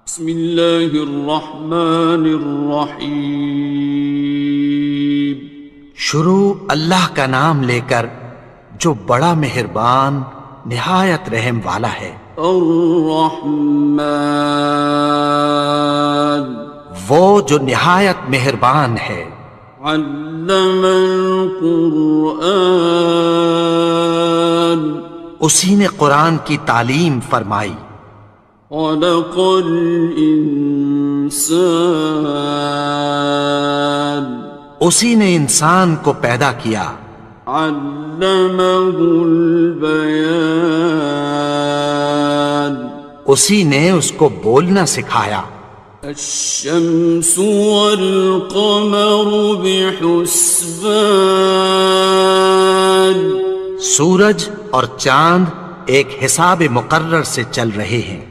بسم اللہ الرحمن الرحیم۔ شروع اللہ کا نام لے کر جو بڑا مہربان نہایت رحم والا ہے۔ الرحمن، وہ جو نہایت مہربان ہے۔ علم القرآن، اسی نے قرآن کی تعلیم فرمائی۔ خلق الانسان، اسی نے انسان کو پیدا کیا۔ علمہ البیان، اسی نے اس کو بولنا سکھایا۔ الشمس والقمر بحسبان، سورج اور چاند ایک حساب مقرر سے چل رہے ہیں۔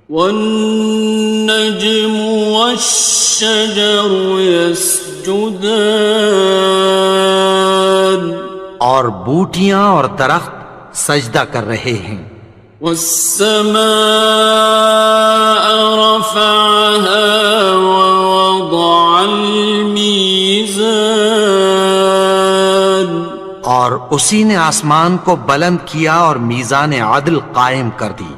والنجم والشجر يسجدان، اور بوٹیاں اور درخت سجدہ کر رہے ہیں۔ والسماء رفعها ووضع الميزان، اور اسی نے آسمان کو بلند کیا اور میزان عدل قائم کر دی۔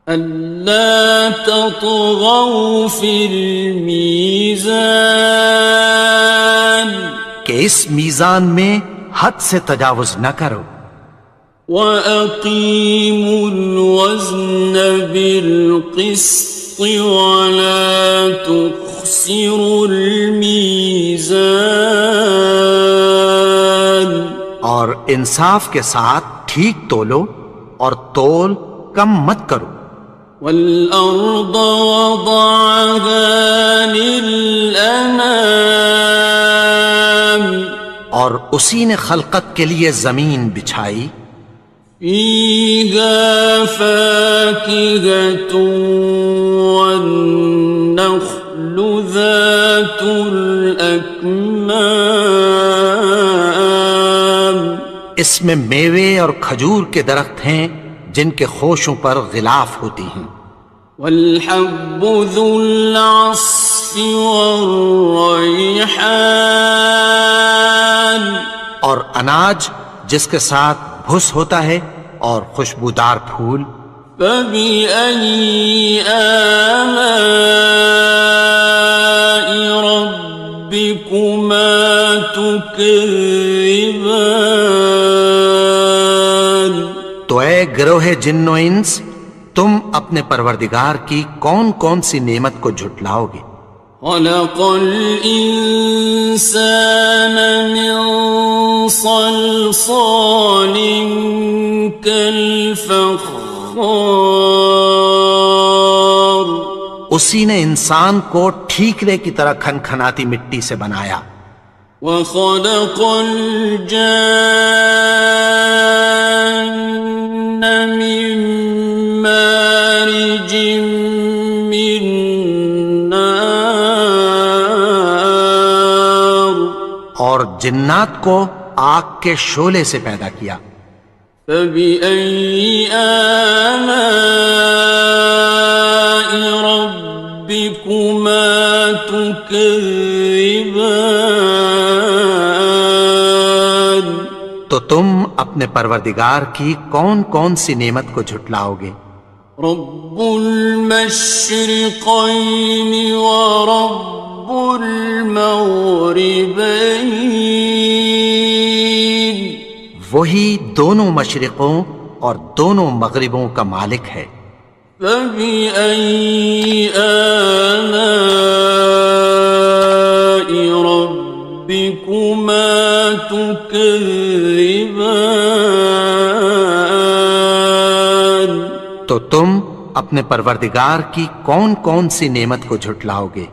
ألا تطغوا في الميزان، کہ اس میزان میں حد سے تجاوز نہ کرو۔ وَأَقِيمُوا الْوَزْنَ بِالْقِسْطِ وَلَا تُخْسِرُوا الْمِيزَانَ، اور انصاف کے ساتھ ٹھیک تولو اور تول کم مت کرو۔ وَالْأَرْضَ وَضَعَهَا لِلْأَنَامِ، اور اسی نے خلقت کے لیے زمین بچھائی۔ فِيهَا فَاكِهَةٌ وَالنَّخْلُ ذَاتُ الْأَكْمَامِ، اس میں میوے اور کھجور کے درخت ہیں جن کے خوشوں پر غلاف ہوتی ہیں۔ وَالْحَبُّ ذُو الْعَصْفِ وَالرَّيْحَانِ، اور اناج جس کے ساتھ بھس ہوتا ہے اور خوشبودار پھول۔ فَبِأَيِّ آلَاءِ رَبِّكُمَا تُكَذِّبَانِ، تو اے گروہ جن و انس، تم اپنے پروردگار کی کون کون سی نعمت کو جھٹلاؤ گے؟ خَلَقَ الْإِنسَانَ مِنْ صَلْصَالٍ كَالْفَخَّارِ، اسی نے انسان کو ٹھیکرے کی طرح کھنکھناتی مٹی سے بنایا۔ وَخَلَقَ الْجَانَّ مِن مَّارِجٍ مِّن نَّارٍ، اور جنات کو آگ کے شعلے سے پیدا کیا۔ فَبِأَيِّ آلَاءِ رَبِّكُمَا تُكَذِّبَانِ، تو تم اپنے پروردگار کی کون کون سی نعمت کو جھٹلاؤ گے؟ رب المشرقین ورب المغربین، وہی دونوں مشرقوں اور دونوں مغربوں کا مالک ہے۔ فَبِأَيِّ آلَاءِ رَبِّكُمَا تُكَذِّبَانِ، تو تم اپنے پروردگار کی کون کون سی نعمت کو جھٹلاؤ گے؟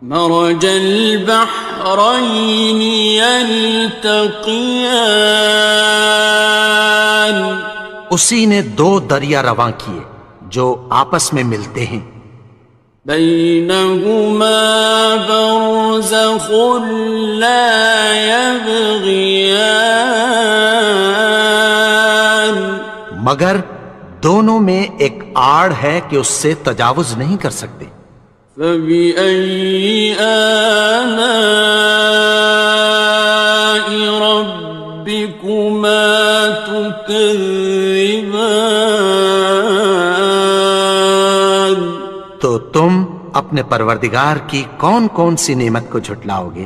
مرج البحرین یلتقیان، اسی نے دو دریا رواں کیے جو آپس میں ملتے ہیں۔ بینہما برزخ لا یبغیان، مگر دونوں میں ایک آڑ ہے کہ اس سے تجاوز نہیں کر سکتے۔ فَبِأَيِّ آلَاءِ رَبِّكُمَا تُكَذِّبَانِ؟ تو تم اپنے پروردگار کی کون کون سی نعمت کو جھٹلاؤ گے؟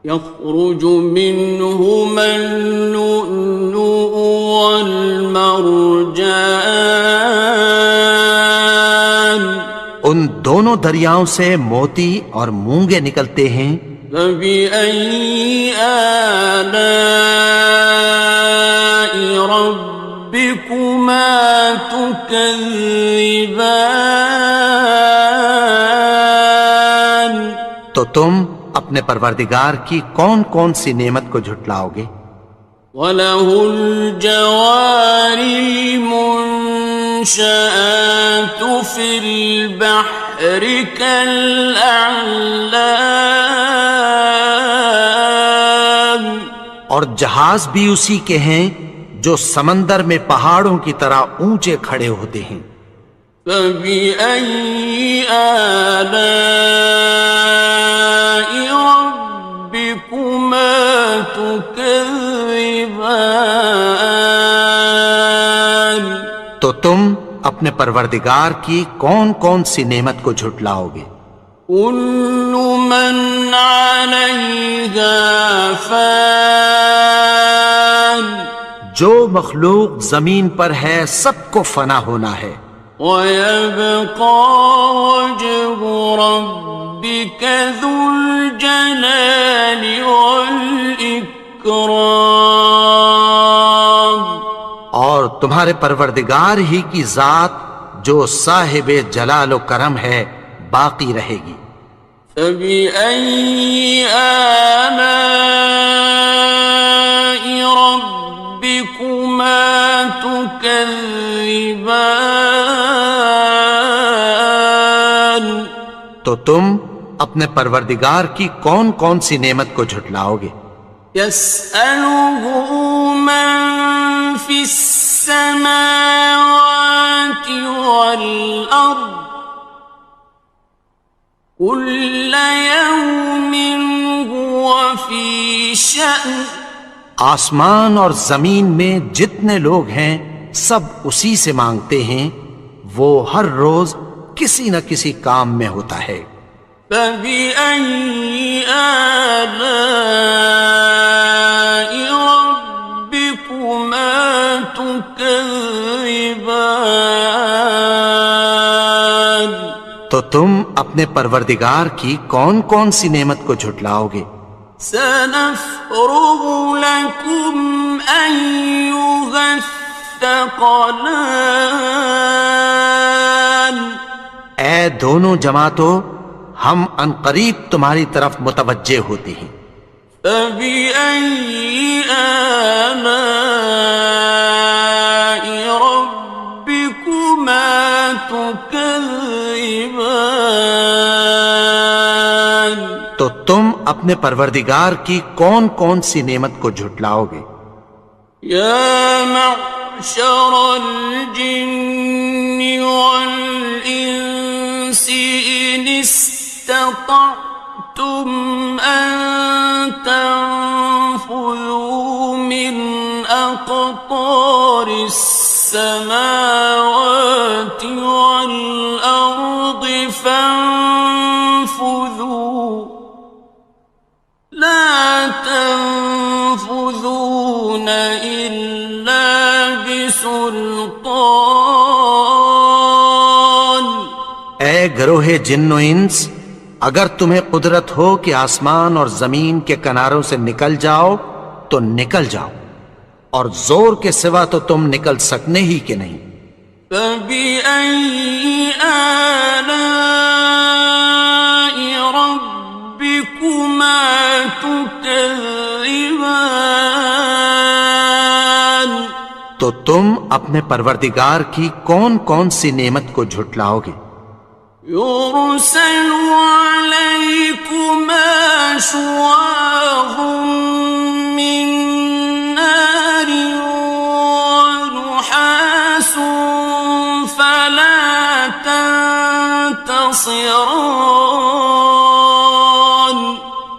يَخْرُجُ مِنْهُمَا اللُّؤْلُؤُ وَالْمَرْجَانُ۔ ان دونوں دریاؤں سے موتی اور مونگے نکلتے ہیں۔ فَبِأَيِّ آلَاءِ رَبِّكُمَا تُكَذِّبَانِ؟ تو تم اپنے پروردگار کی کون کون سی نعمت کو جھٹلاؤ گے؟ وَلَهُ الْجَوَارِ الْمُنشَآتُ فِي الْبَحْرِ كَالْأَعْلَامِ۔ اور جہاز بھی اسی کے ہیں جو سمندر میں پہاڑوں کی طرح اونچے کھڑے ہوتے ہیں۔ فَبِأَيِّ آلَاءِ رَبِّكُمَا تُكَذِّبَانِ؟ تو تم اپنے پروردگار کی کون کون سی نعمت کو جھٹلاؤ گے؟ كُلُّ مَنْ عَلَيْهَا فَانٍ۔ جو مخلوق زمین پر ہے سب کو فنا ہونا ہے۔ وَيَبْقَى وَجْهُ رَبِّكَ ذُو الْجَلَالِ وَالْإِكْرَامِ۔ اور تمہارے پروردگار ہی کی ذات جو صاحب جلال و کرم ہے باقی رہے گی۔ فَبِأَيِّ آلَاءِ رَبِّكُمَا تُكَذِّبَانِ؟ تو تم اپنے پروردگار کی کون کون سی نعمت کو جھٹلاؤ گے؟ يَسْأَلُهُ مَن فِي السَّمَاوَاتِ وَالْأَرْضِ كُلَّ يَوْمٍ هُوَ فِي شَأْنٍ۔ آسمان اور زمین میں جتنے لوگ ہیں سب اسی سے مانگتے ہیں، وہ ہر روز کسی نہ کسی کام میں ہوتا ہے۔ فَبِأَيِّ آلَاءِ رَبِّكُمَا تُكَذِّبَانِ؟ تو تم اپنے پروردگار کی کون کون سی نعمت کو جھٹلاؤ گے؟ سَنَفْرُغُ لَكُمْ أَيُّهَ الثَّقَلَانِ۔ اے دونوں جماعتوں، ہم عنقریب تمہاری طرف متوجہ ہوتے ہیں۔ فَبِأَيِّ آلَاءِ رَبِّكُمَا تُكَذِّبَانِ؟ تو تم اپنے پروردگار کی کون کون سی نعمت کو جھٹلاؤ گے؟ يَا مَعْشَرَ الْجِنِّ وَالْإِنسِ إِنِ اسْتَطَعْتُمْ أَن تَنفُذُوا مِنْ أَقْطَارِ السَّمَاوَاتِ وَالْأَرْضِ فَانفُذُوا لَا تَنفُذُونَ إِلَّا بِسُلْطَانٍ۔ اے گروہ جن و انس، اگر تمہیں قدرت ہو کہ آسمان اور زمین کے کناروں سے نکل جاؤ تو نکل جاؤ، اور زور کے سوا تو تم نکل سکنے ہی کہ نہیں۔ فَبِأَيِّ آلَاءِ رَبِّكُمَا تُكَذِّبَانِ؟ تو تم اپنے پروردگار کی کون کون سی نعمت کو جھٹلاؤ گے؟ يُرْسَلُ عَلَيْكُمَا شُوَاظٌ مِّن نَّارٍ وَنُحَاسٌ ينتصران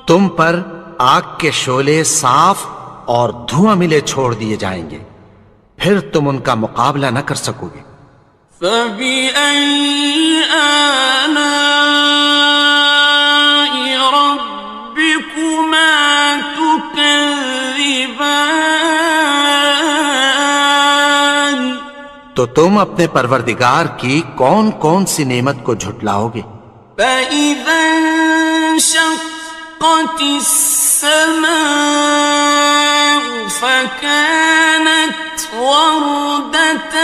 تم پر آگ کے شعلے صاف اور دھواں ملے چھوڑ دیے جائیں گے، پھر تم ان کا مقابلہ نہ کر سکو گے۔ فبأي آلاء ربكما تكذبان تو تم اپنے پروردگار کی کون کون سی نعمت کو جھٹلاؤ گے؟ فإذا انشقت السماء فكانت وردة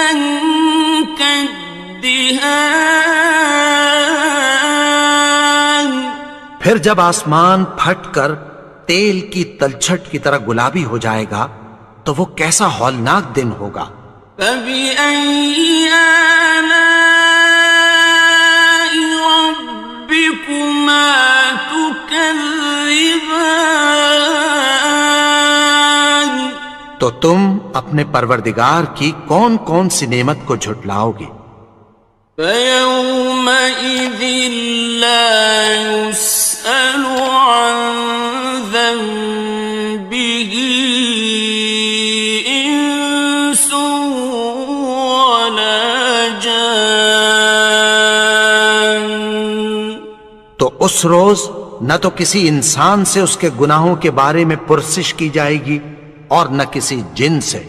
كالدهان پھر جب آسمان پھٹ کر تیل کی تلچھٹ کی طرح گلابی ہو جائے گا تو وہ کیسا ہولناک دن ہوگا۔ فبأي آلاء ربكما تكذبان تو تم اپنے پروردگار کی کون کون سی نعمت کو جھٹلاؤ گے؟ فيومئذ لا يسأل عن ذنبه إنس ولا جان تو اس روز نہ تو کسی انسان سے اس کے گناہوں کے بارے میں پرسش کی جائے گی اور نہ کسی جن سے۔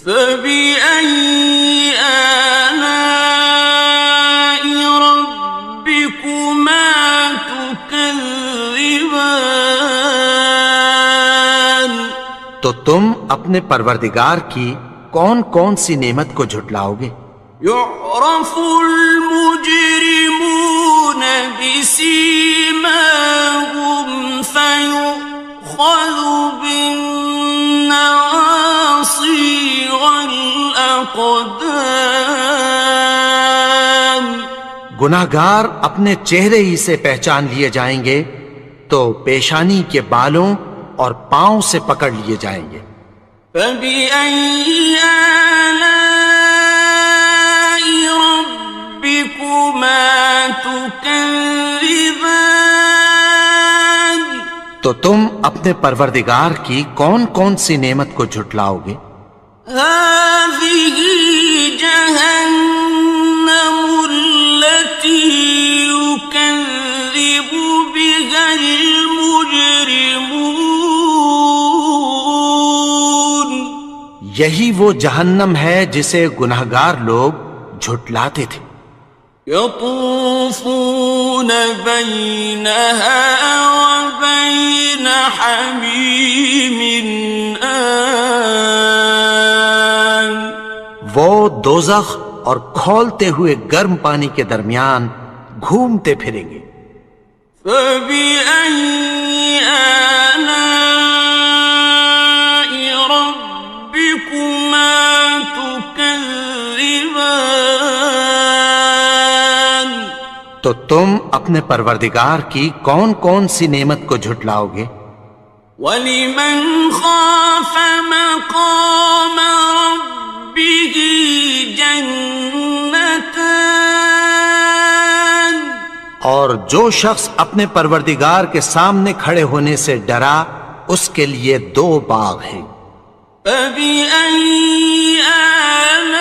فبأي آلاء ربكما تكذبان تو تم اپنے پروردگار کی کون کون سی نعمت کو جھٹلاؤ گے؟ يعرف المجرمون بسيماهم فيؤخذ بالنواصي والأقدام گناہگار اپنے چہرے ہی سے پہچان لیے جائیں گے تو پیشانی کے بالوں اور پاؤں سے پکڑ لیے جائیں گے۔ فبأي آلاء ربكما تكذبان تو تم اپنے پروردگار کی کون کون سی نعمت کو جھٹلاؤ گے؟ هذه جهنم التي يكذب بها المجرمون یہی وہ جہنم ہے جسے گناہگار لوگ جھٹلاتے تھے۔ يطوفون بينها وبين حميم آن وہ دوزخ اور کھولتے ہوئے گرم پانی کے درمیان گھومتے پھریں گے۔ فبأي آلاء ربكما تكذبان تو تم اپنے پروردگار کی کون کون سی نعمت کو جھٹلاؤ گے؟ وَلِمَنْ خَافَ مَقَامَ رَبِّهِ جَنَّتَانِ اور جو شخص اپنے پروردگار کے سامنے کھڑے ہونے سے ڈرا اس کے لیے دو باغ ہیں۔ فَبِأَيِّ آلَاءِ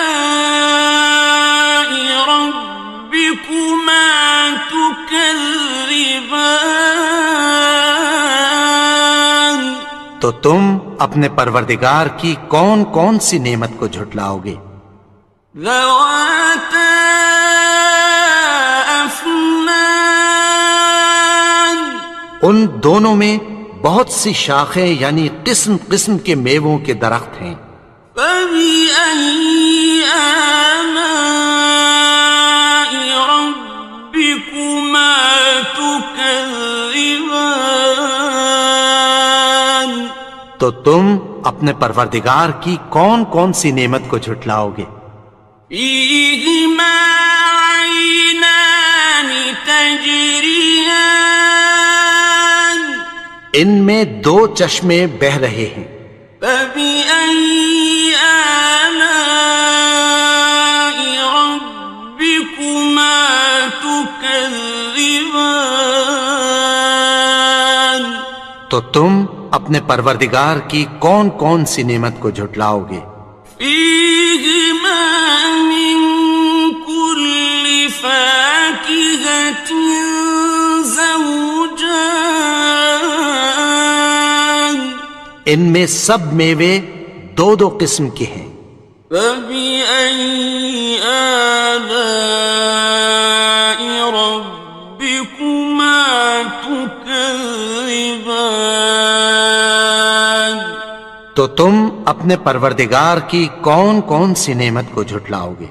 رَبِّكُمَا تُكَذِّبَانِ تو تم اپنے پروردگار کی کون کون سی نعمت کو جھٹلاؤ گے؟ ذَوَاتَا أَفْنَانٍ ان دونوں میں بہت سی شاخیں یعنی قسم قسم کے میووں کے درخت ہیں۔ فَبِأَيِّ آلَاءِ رَبِّكُمَا تُكَذِّبَانِ تو تم اپنے پروردگار کی کون کون سی نعمت کو جھٹلاؤ گے؟ فِيهِمَا عَيْنَانِ تَجْرِيَانِ ان میں دو چشمے بہہ رہے ہیں۔ فَبِأَيِّ آلَاءِ رَبِّكُمَا تُكَذِّبَانِ تكذبان تو تم اپنے پروردگار کی کون کون سی نعمت کو جھٹلاؤ گے؟ فيهما من كل فاكهة زوجان ان میں سب میوے دو دو قسم کے ہیں۔ فبأي آلاء ربكما تكذبان تو تم اپنے پروردگار کی کون کون سی نعمت کو جھٹلاؤ گے؟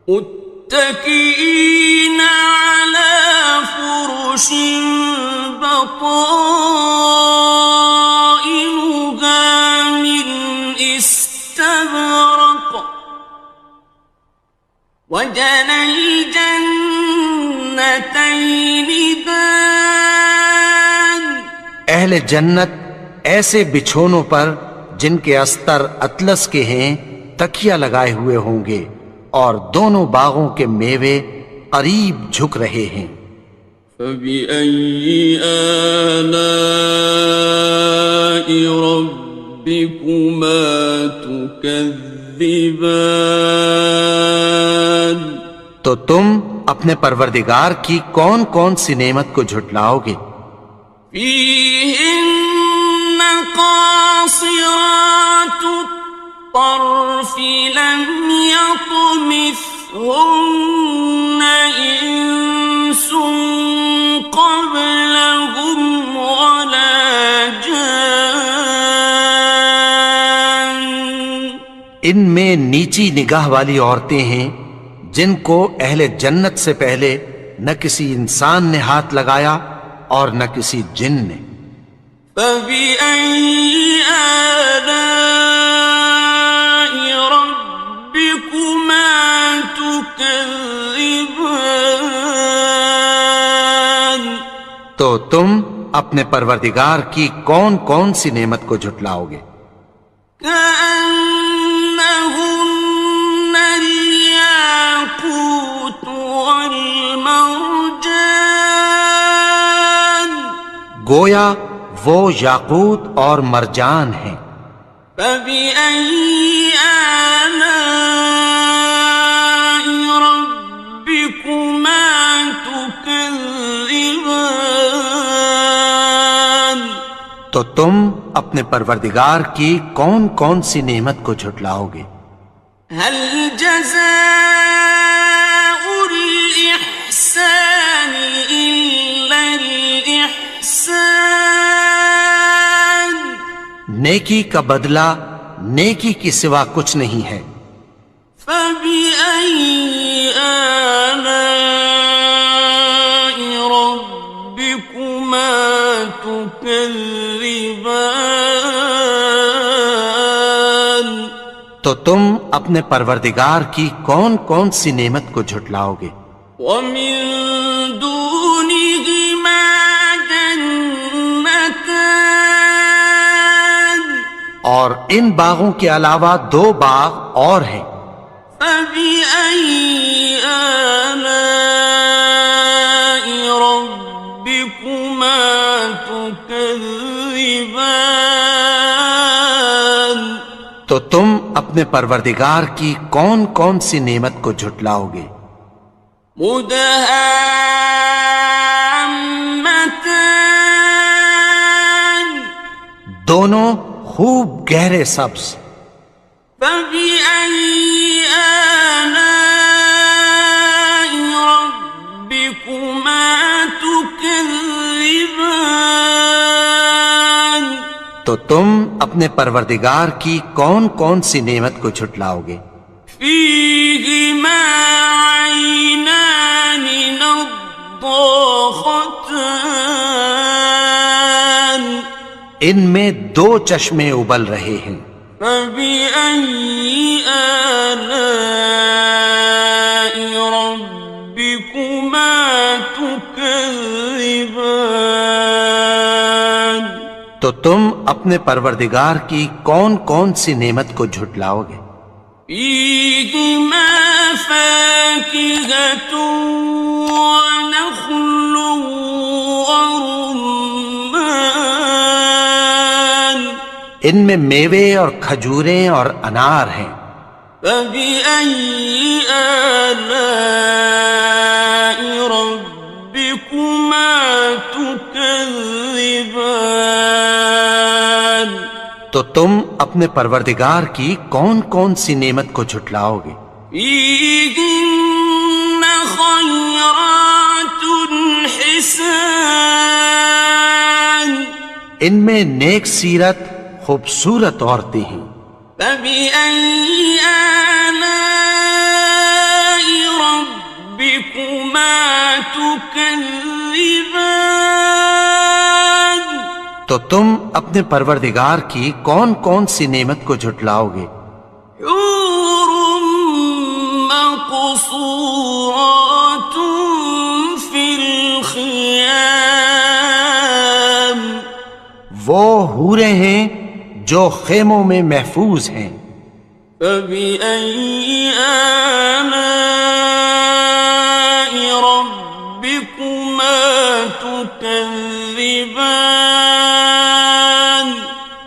متكئين على فرش بطائنها من استبرق وجنى الجنتين دان اہل جنت ایسے بچھونوں پر جن کے استر اطلس کے ہیں تکیہ لگائے ہوئے ہوں گے، اور دونوں باغوں کے میوے قریب جھک رہے ہیں۔ فبأي آلاء ربكما تكذبان تو تم اپنے پروردگار کی کون کون سی نعمت کو جھٹلاؤ گے؟ فيهن قاصرات الطرف لم يطمثهن إنس قبلهم ولا جان ان میں نیچی نگاہ والی عورتیں ہیں جن کو اہل جنت سے پہلے نہ کسی انسان نے ہاتھ لگایا اور نہ کسی جن نے۔ فبأي آلاء ربكما تكذبان تو تم اپنے پروردگار کی کون کون سی نعمت کو جھٹلاؤ گے؟ كأنهن الياقوت والمرجان گویا وہ یاقوت اور مرجان ہیں۔ فبأي آلاء ربكما تكذبان تو تم اپنے پروردگار کی کون کون سی نعمت کو جھٹلاؤ گے؟ هل جزاء الإحسان إلا الإحسان نیکی کا بدلہ نیکی کی سوا کچھ نہیں ہے۔ فبأي آلاء ربكما تكذبان تو تم اپنے پروردگار کی کون کون سی نعمت کو جھٹلاؤ گے؟ ومن دونهما جنتان اور ان باغوں کے علاوہ دو باغ اور ہیں۔ فبأي آلاء ربكما تكذبان تو تم اپنے پروردگار کی کون کون سی نعمت کو جھٹلاؤ گے؟ مدهامتان دونوں خوب گہرے سبز۔ فبأي آلاء ربكما تكذبان تو تم اپنے پروردگار کی کون کون سی نعمت کو جھٹلاؤ گے؟ فيهما عينان نضاختان ان میں دو چشمے ابل رہے ہیں۔ فبأي آلاء ربكما تكذبان تو تم اپنے پروردگار کی کون کون سی نعمت کو جھٹلاؤ گے؟ فيهما فاكهة ونخل ورمان ان میں میوے اور کھجوریں اور انار ہیں. فبأي آلاء ربكما تكذبان تو تم اپنے پروردگار کی کون کون سی نعمت کو جھٹلاؤ گے؟ فيهن خيرات حسان ان میں نیک سیرت خوبصورت عورتیں ہیں. فبأي آلاء ربكما تكذبان تو تم اپنے پروردگار کی کون کون سی نعمت کو جھٹلاؤ گے؟ حور مقصورات في الخيام وہ حوریں ہیں جو خیموں میں محفوظ ہیں. فبأي آلاء ربكما تكذبان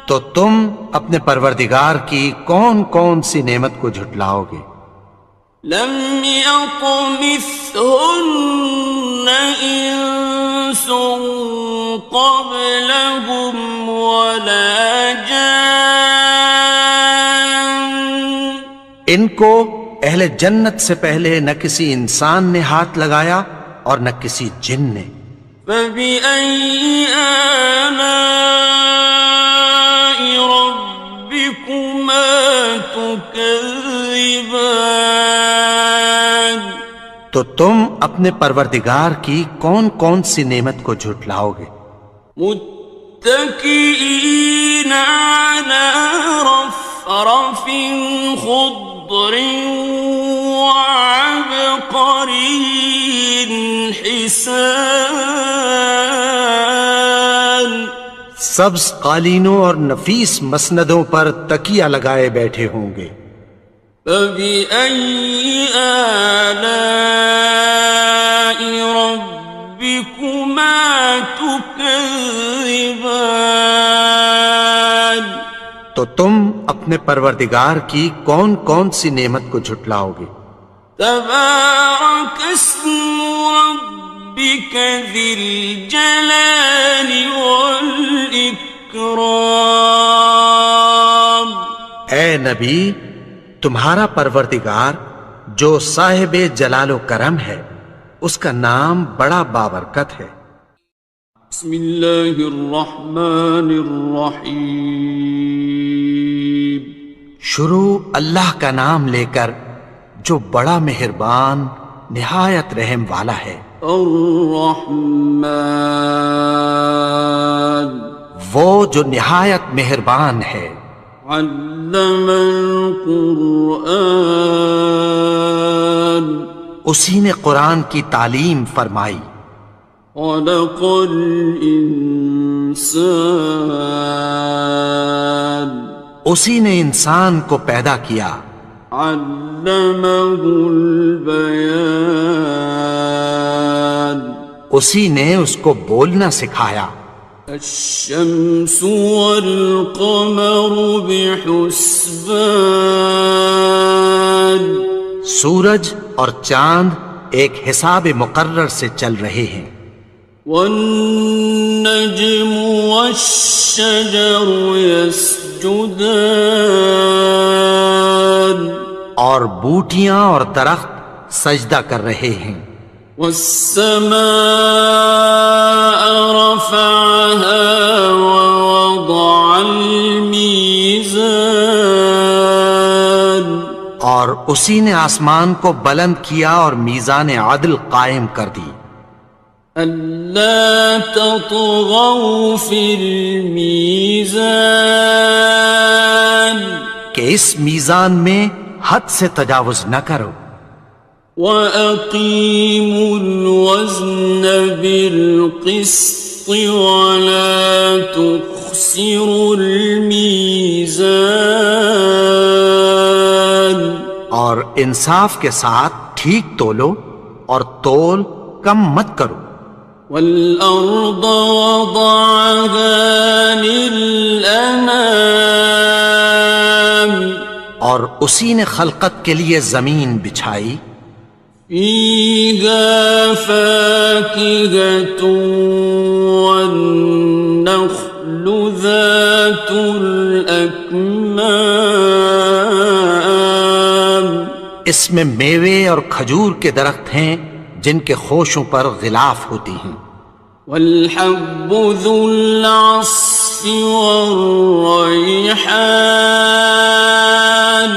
تو تم اپنے پروردگار کی کون کون سی نعمت کو جھٹلاؤ گے؟ لم يطمثهن إنس قبلهم ولا جان ان کو اہل جنت سے پہلے نہ کسی انسان نے ہاتھ لگایا اور نہ کسی جن نے. فبأي آلاء ربكما تكذبان تو تم اپنے پروردگار کی کون کون سی نعمت کو جھٹلاؤ گے؟ متكئين على رفرف خضر وعبقري حسان سبز قالینوں اور نفیس مسندوں پر تکیہ لگائے بیٹھے ہوں گے. فبأي آلاء ربكما تكذبان تو تم اپنے پروردگار کی کون کون سی نعمت کو جھٹلاؤ گے؟ تبارك اسم ربك ذي الجلال والإكرام اے نبی، تمہارا پروردگار جو صاحب جلال و کرم ہے اس کا نام بڑا بابرکت ہے. بسم اللہ الرحمن الرحیم شروع اللہ کا نام لے کر جو بڑا مہربان نہایت رحم والا ہے. الرحمن وہ جو نہایت مہربان ہے. علم القرآن اسی نے قرآن کی تعلیم فرمائی. خلق الانسان اسی نے انسان کو پیدا کیا. علمہ البیان اسی نے اس کو بولنا سکھایا. الشمس والقمر بحسبان سورج اور چاند ایک حساب مقرر سے چل رہے ہیں. والنجم والشجر يسجدان اور بوٹیاں اور درخت سجدہ کر رہے ہیں. والسماء رفعها ووضع الميزان اور اسی نے آسمان کو بلند کیا اور میزان عدل قائم کر دی. ألا تطغوا في الميزان کہ اس میزان میں حد سے تجاوز نہ کرو. وَأَقِيمُوا الْوَزْنَ بِالْقِسْطِ وَلَا تُخْسِرُوا الْمِيزَانَ اور انصاف کے ساتھ ٹھیک تولو اور تول کم مت کرو. والأرض وضعها للأنام اور اسی نے خلقت کے لیے زمین بچھائی. فيها فاكهة والنخل ذات الأكمام اس میں میوے اور کھجور کے درخت ہیں جن کے خوشوں پر غلاف ہوتی ہیں. والحب ذو العصف والريحان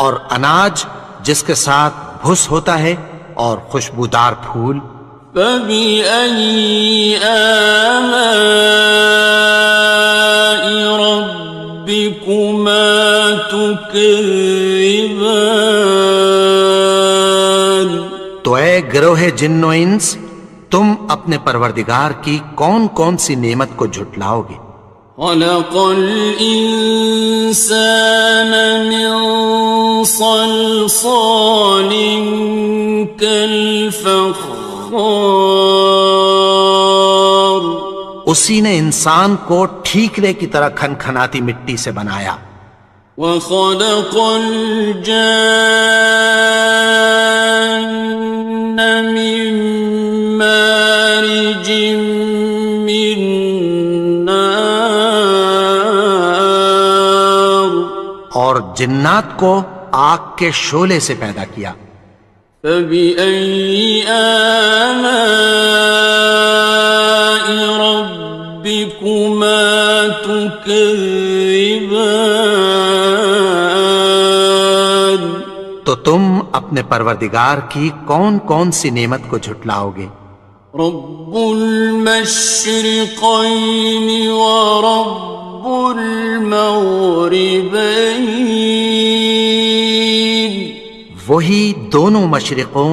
اور اناج جس کے ساتھ بھس ہوتا ہے اور خوشبودار پھول. فبأي آلاء ربكما تكذبان تو اے گروہ جن و انس، تم اپنے پروردگار کی کون کون سی نعمت کو جھٹلاؤ گے؟ خلق الإنسان من صلصال كالفخار اسی نے انسان کو ٹھیکرے کی طرح کھنکھناتی مٹی سے بنایا. وخلق الجان من مارج من نار اور جنات کو آگ کے شعلے سے پیدا کیا. فبأي آلاء ربكما تكذبان تو تم اپنے پروردگار کی کون کون سی نعمت کو جھٹلاؤ گے؟ رب المشرقين ورب المغربين وہی دونوں مشرقوں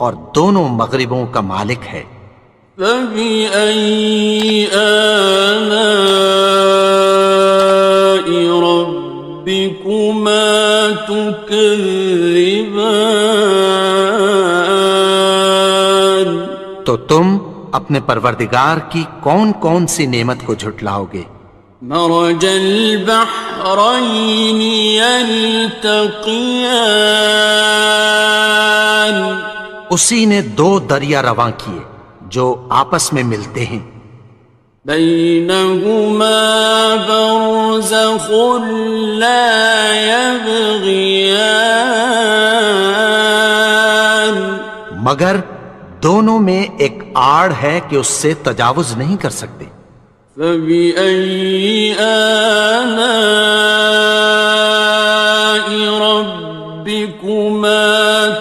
اور دونوں مغربوں کا مالک ہے. فبأي آلاء ربكما تكذبان تو تم اپنے پروردگار کی کون کون سی نعمت کو جھٹلاؤ گے؟ مرج البحرين يلتقيان اسی نے دو دریا رواں کیے جو آپس میں ملتے ہیں. بينهما برزخ لا يبغيان مگر دونوں میں ایک آڑ ہے کہ اس سے تجاوز نہیں کر سکتے. فبأي آلاء ربكما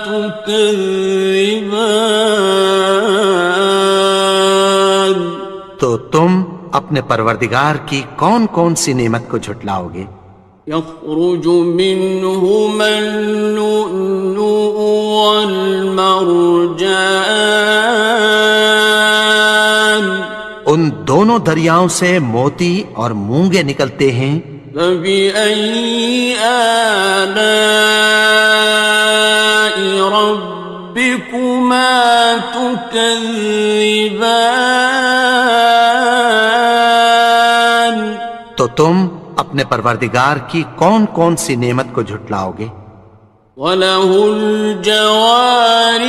تكذبان تو تم اپنے پروردگار کی کون کون سی نعمت کو جھٹلاؤ گے؟ يخرج منهما اللؤلؤ والمرجان ان دونوں دریاؤں سے موتی اور مونگے نکلتے ہیں. فبأي آلاء ربكما تكذبان تو تم اپنے پروردگار کی کون کون سی نعمت کو جھٹلاؤ گے؟ وَلَهُ الْجَوَارِ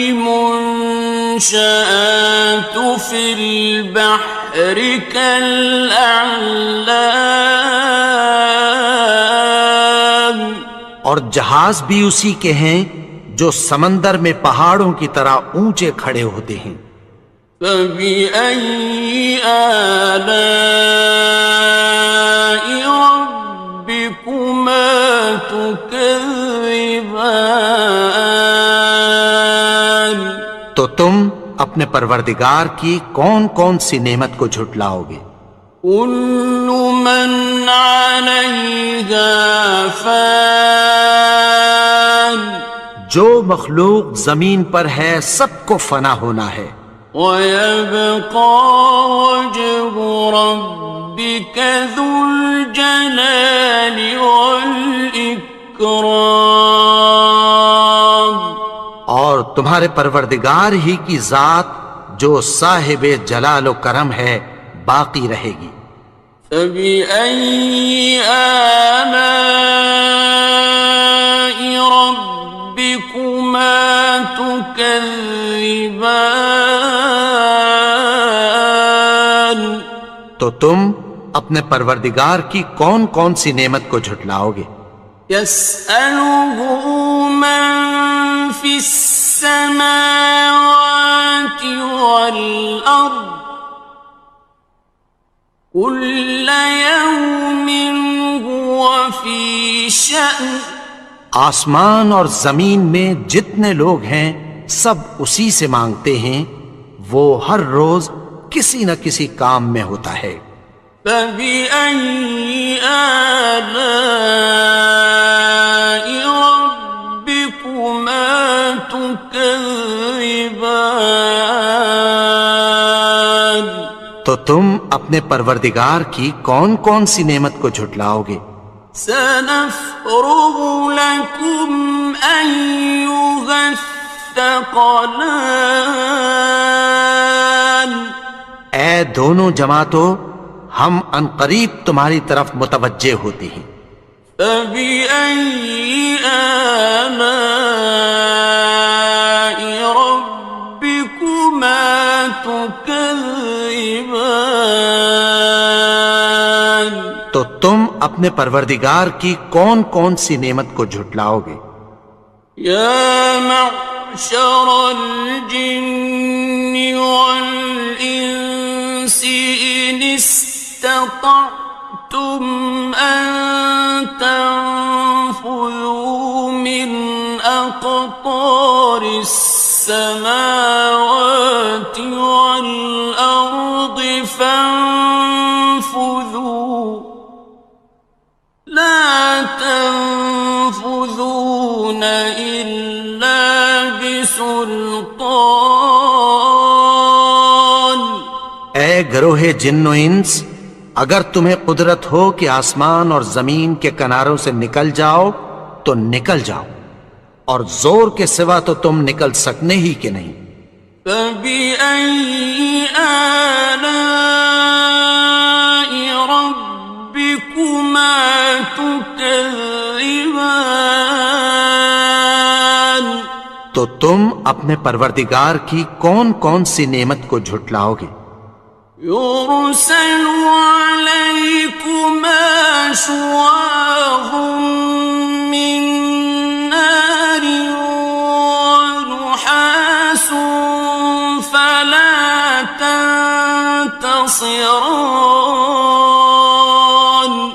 الْمُنشَآتُ فِي الْبَحْرِ كَالْأَعْلَامِ اور جہاز بھی اسی کے ہیں جو سمندر میں پہاڑوں کی طرح اونچے کھڑے ہوتے ہیں. فَبِأَيِّ آلَاءِ رَبِّكُمَا تُكَذِّبَانِ تو تم اپنے پروردگار کی کون کون سی نعمت کو جھٹلاؤ گے؟ كُلُّ مَنْ عَلَيْهَا فَانٍ جو مخلوق زمین پر ہے سب کو فنا ہونا ہے. وَيَبْقَى وَجْهُ رَبِّكَ ذُو الْجَلَالِ وَالْإِكْرَامِ اور تمہارے پروردگار ہی کی ذات جو صاحب جلال و کرم ہے باقی رہے گی۔ فَبِأَيِّ آلَاءِ رَبِّكُمَا تُكَذِّبَانِ؟ تو تم اپنے پروردگار کی کون کون سی نعمت کو جھٹلاؤ گے؟ يَسْأَلُهُ مَن فِي السَّمَاوَاتِ وَالْأَرْضِ كُلَّ يَوْمٍ هُوَ فِي شَأْنٍ۔ آسمان اور زمین میں جتنے لوگ ہیں سب اسی سے مانگتے ہیں، وہ ہر روز کسی نہ کسی کام میں ہوتا ہے۔ فَبِأَيِّ آلَاءِ رَبِّكُمَا تُكَذِّبَانِ؟ تو تم اپنے پروردگار کی کون کون سی نعمت کو جھٹلاؤ گے؟ سَنَفْرُغُ لَكُمْ أَيُّهَ الثَّقَلَانِ؟ اے دونوں جماعتوں، ہم عنقریب تمہاری طرف متوجہ ہوتے ہیں۔ فَبِأَيِّ آلَاءِ رَبِّكُمَا تُكَذِّبَانِ؟ تو تم اپنے پروردگار کی کون کون سی نعمت کو جھٹلاؤ گے؟ يَا مَعْشَرَ الْجِنِّ وَالْإِنسِ إِنِ اسْتَطَعْتُمْ أَن تَنفُذُوا مِنْ أَقْطَارِ السَّمَاوَاتِ وَالْأَرْضِ فَانفُذُوا لَا تَنفُذُونَ إِلَّا بِسُلْطَانٍ۔ اے گروہ جن و انس، اگر تمہیں قدرت ہو کہ آسمان اور زمین کے کناروں سے نکل جاؤ تو نکل جاؤ، اور زور کے سوا تو تم نکل سکنے ہی کہ نہیں۔ فَبِأَيِّ آلَاءِ رَبِّكُمَا تُكَذِّبَانِ؟ تو تم اپنے پروردگار کی کون کون سی نعمت کو جھٹلاؤ گے؟ يُرْسَلُ عَلَيْكُمَا شُوَاظٌ مِّن نَّارٍ وَنُحَاسٌ فَلَا تَنتَصِرَانِ؟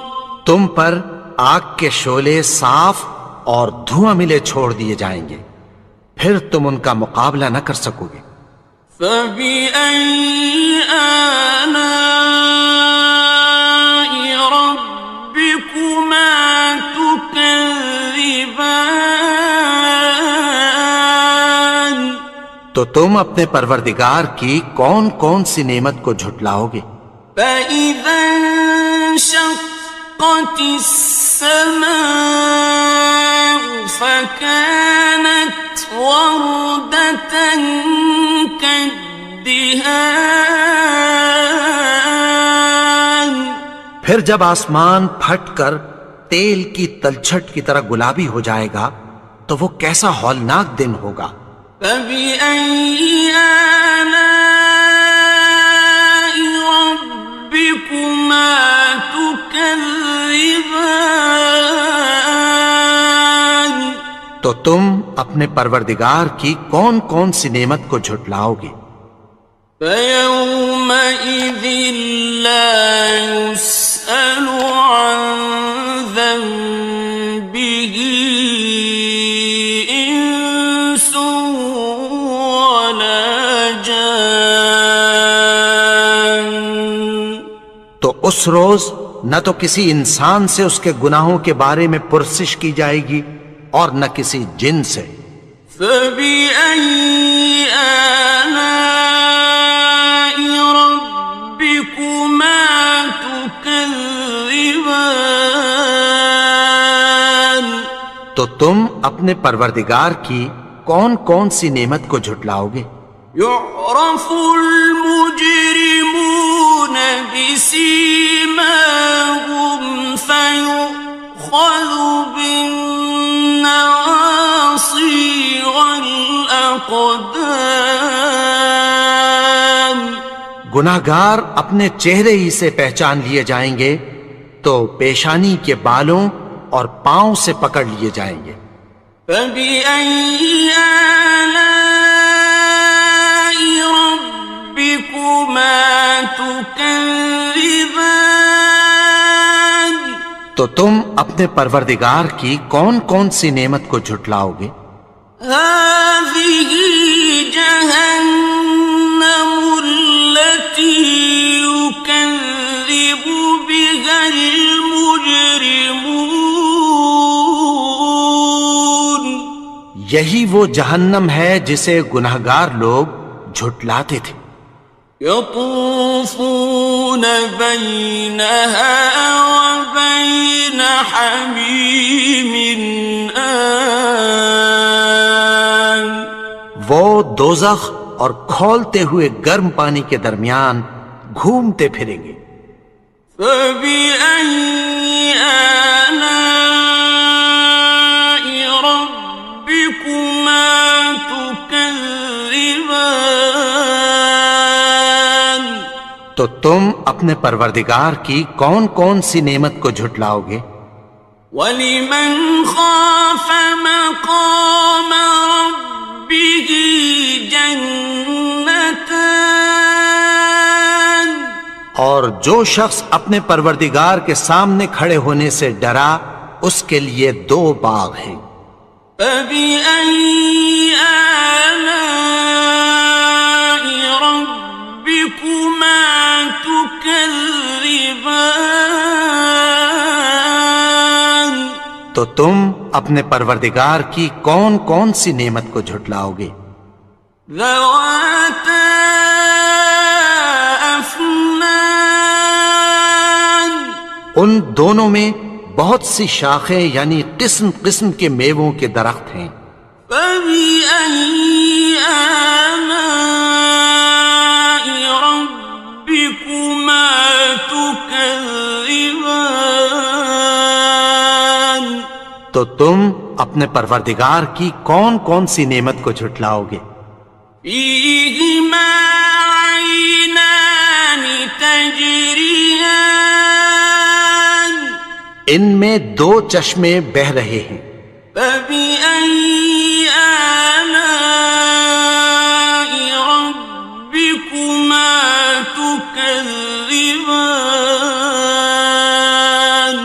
تم پر آگ کے شعلے صاف اور دھواں ملے چھوڑ دیے جائیں گے، پھر تم ان کا مقابلہ نہ کر سکو گے۔ فَبِأَيِّ آلَاءِ رَبِّكُمَا تُكَذِّبَانِ؟ تو تم اپنے پروردگار کی کون کون سی نعمت کو جھٹلاؤ گے؟ فَإِذَا انشَقَّتِ السَّمَاءُ فَكَانَتْ وَرْدَةً كَالدِّهَانِ؟ پھر جب آسمان پھٹ کر تیل کی تلچھٹ کی طرح گلابی ہو جائے گا تو وہ کیسا ہولناک دن ہوگا۔ فَبِأَيِّ آلَاءِ رَبِّكُمَا تُكَذِّبَانِ؟ تو تم اپنے پروردگار کی کون کون سی نعمت کو جھٹلاؤ گے؟ فَيَوْمَئِذٍ لَا يُسْأَلُ عَن ذَنبِهِ إِنسٌ وَلَا جَانٌ۔ تو اس روز نہ تو کسی انسان سے اس کے گناہوں کے بارے میں پرسش کی جائے گی اور نہ کسی جن سے۔ فَبِأَيِّ آلَاءِ رَبِّكُمَا تُكَذِّبَانِ؟ تو تم اپنے پروردگار کی کون کون سی نعمت کو جھٹلاؤ گے؟ يعرف المجرمون بسيماهم فيؤخذ بالنواصي والأقدام گناہگار اپنے چہرے ہی سے پہچان لیے جائیں گے تو پیشانی کے بالوں اور پاؤں سے پکڑ لیے جائیں گے۔ فَبِأَيِّ آلَاءِ رَبِّكُمَا تُكَذِّبَانِ تو تم اپنے پروردگار کی کون کون سی نعمت کو جھٹلاؤ گے؟ هَٰذِهِ جَهَنَّمُ الَّتِي يُكَذِّبُ بِهَا الْمُجْرِمُونَ یہی وہ جہنم ہے جسے گناہگار لوگ جھٹلاتے تھے۔ يطوفون بينها وبين حميم آن وہ دوزخ اور کھولتے ہوئے گرم پانی کے درمیان گھومتے پھریں گے۔ فبأي آلاء ربكما تكذبان تو تم اپنے پروردگار کی کون کون سی نعمت کو جھٹلاؤ گے؟ وَلِمَنْ خَافَ مَقَامَ رَبِّهِ جَنَّتَانِ اور جو شخص اپنے پروردگار کے سامنے کھڑے ہونے سے ڈرا اس کے لیے 2 باغ ہیں۔ فَبِأَيِّ آلَاءِ رَبِّكُمَا تُكَذِّبَانِ تو تم اپنے پروردگار کی کون کون سی نعمت کو جھٹلاؤ گے؟ ذَوَاتَا أَفْنَانٍ ان دونوں میں بہت سی شاخیں یعنی قسم قسم کے میووں کے درخت ہیں۔ فَبِأَيِّ آلَاءِ رَبِّكُمَا تُكَذِّبَانِ تو تم اپنے پروردگار کی کون کون سی نعمت کو جھٹلاؤ گے؟ فِيهِمَا عَيْنَانِ تَجْرِيَانِ ان میں 2 چشمے بہہ رہے ہیں۔ فَبِأَيِّ آلَاءِ رَبِّكُمَا تُكَذِّبَانِ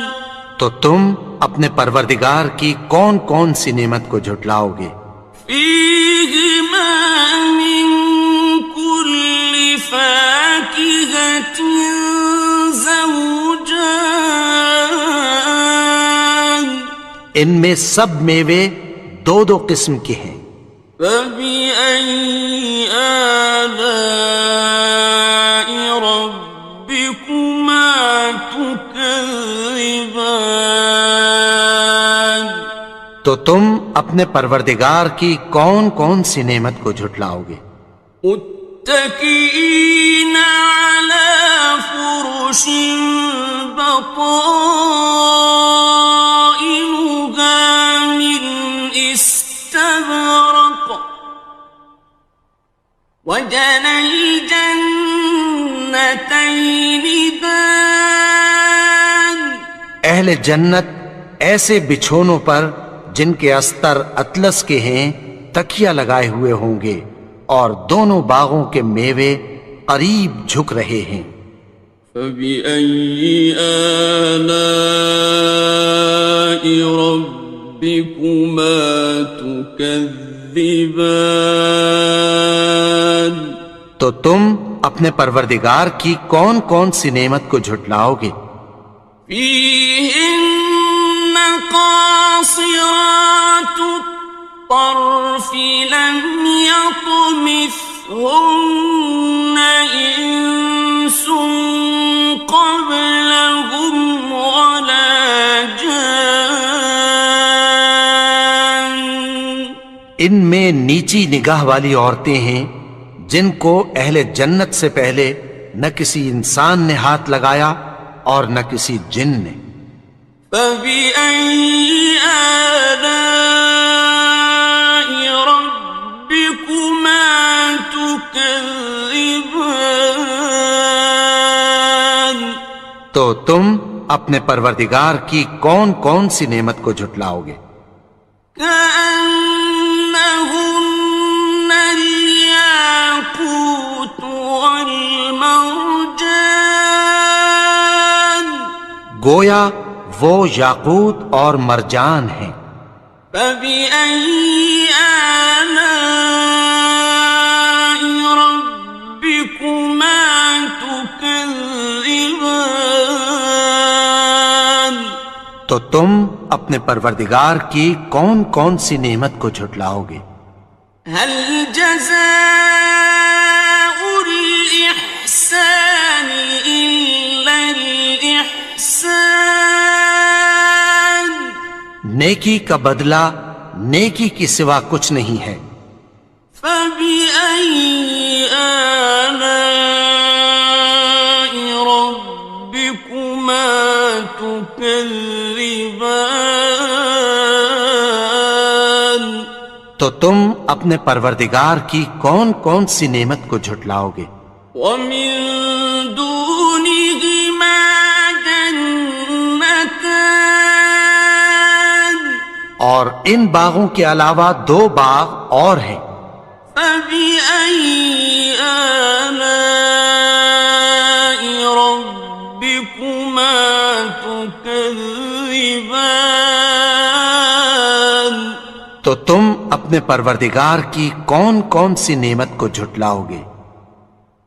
تو تم اپنے پروردگار کی کون کون سی نعمت کو جھٹلاؤ گے؟ فِيهِمَا مِن كُلِّ فَاكِهَةٍ زَوْجَانِ ان میں سب میوے 2 قسم کے ہیں۔ فَبِأَيِّ آلَاءِ رَبِّكُمَا تُكَذِّبَانِ تو تم اپنے پروردگار کی کون کون سی نعمت کو جھٹلاؤ گے؟ متكئين على فرش بطائنها من استبرق وجنى الجنتين دان اہل جنت ایسے بچھونوں پر جن کے استر اطلس کے ہیں تکیہ لگائے ہوئے ہوں گے اور دونوں باغوں کے میوے قریب جھک رہے ہیں۔ فَبِأَيِّ آلَاءِ رَبِّكُمَا تُكَذِّبَانِ تو تم اپنے پروردگار کی کون کون سی نعمت کو جھٹلاؤ گے؟ فِيهِنَّ قَاصِرَاتُ الطَّرْفِ لَمْ يَطْمِثْهُنَّ إِنسٌ قَبْلَهُمْ وَلَا جَانٌّ ان میں نیچی نگاہ والی عورتیں ہیں جن کو اہل جنت سے پہلے نہ کسی انسان نے ہاتھ لگایا اور نہ کسی جن نے. فَبِأَيِّ آلَاءِ رَبِّكُمَا تُكَذِّبَانِ تو تم اپنے پروردگار کی کون کون سی نعمت کو جھٹلاؤ گے؟ كأنهن الياقوت والمرجان گویا وہ یاقوت اور مرجان ہیں. فبأي آلاء ربكما تكذبان تو تم اپنے پروردگار کی کون کون سی نعمت کو جھٹلاؤ گے؟ هل جزاء الإحسان إلا الإحسان نیکی کا بدلہ نیکی کی سوا کچھ نہیں ہے. فبأي آلاء ربكما تكذبان تو تم اپنے پروردگار کی کون کون سی نعمت کو جھٹلاؤ گے؟ ومن دونهما جنتان اور ان باغوں کے علاوہ دو باغ اور ہیں. فبأي آلاء ربكما تكذبان تو تم اپنے پروردگار کی کون کون سی نعمت کو جھٹلاؤ گے؟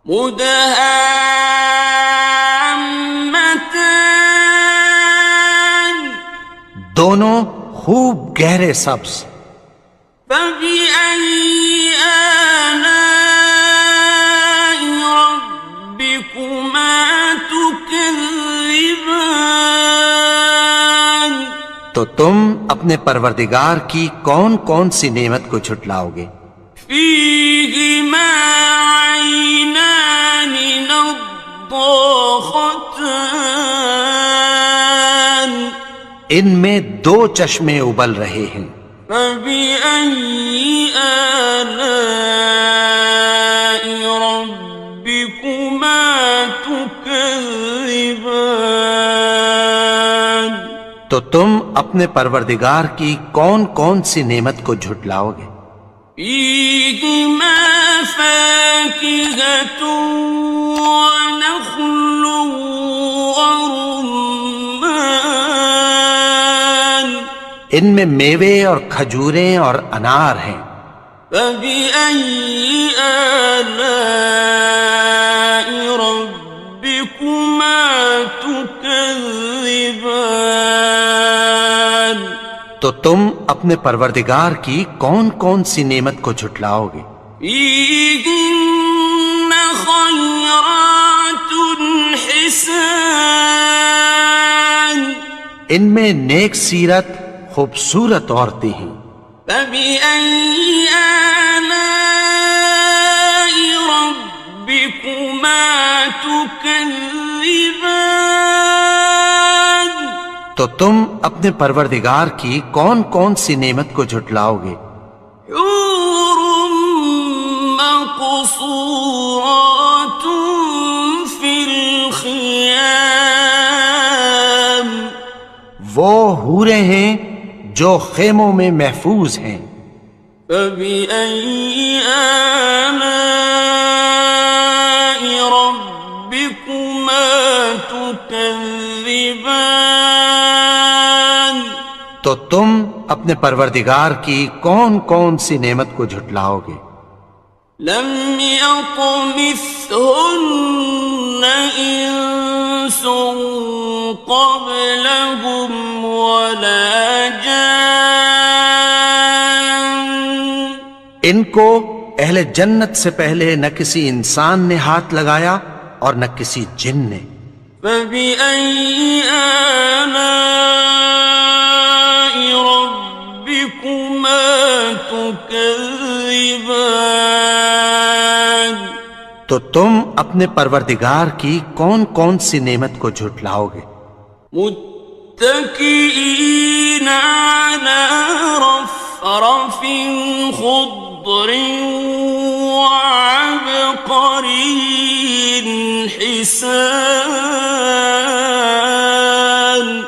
مدهامتان دونوں خوب گہرے سبز. فبأي آلاء ربكما تكذبان تو تم اپنے پروردگار کی کون کون سی نعمت کو جھٹلاؤ گے؟ فيهما عينان نضاختان ان میں دو چشمے ابل رہے ہیں. فبأي آلاء ربكما تكذبان تو تم اپنے پروردگار کی کون کون سی نعمت کو جھٹلاؤ گے؟ فيهما فاكهة ونخل ورمان ان میں میوے اور کھجوریں اور انار ہیں. فبأي آلاء ربكما تكذبان تو تم اپنے پروردگار کی کون کون سی نعمت کو جھٹلاؤ گے؟ فيهن خيرات حسان ان میں نیک سیرت خوبصورت عورتیں ہیں. فبأي آلاء ربكما تكذبان تو تم اپنے پروردگار کی کون کون سی نعمت کو جھٹلاؤ گے؟ حور مقصورات في الخيام وہ حوریں ہیں جو خیموں میں محفوظ ہیں. فبأي آلاء ربكما تكذبان تو تم اپنے پروردگار کی کون کون سی نعمت کو جھٹلاؤ گے؟ لم يطمثهن إنس قبلهم ولا جان ان کو اہل جنت سے پہلے نہ کسی انسان نے ہاتھ لگایا اور نہ کسی جن نے. فبأي آلاء ربكما تكذبان تكذبان تو تم اپنے پروردگار کی کون کون سی نعمت کو جھٹلاؤ گے؟ متكئين على رفرف خضر وعبقري حسان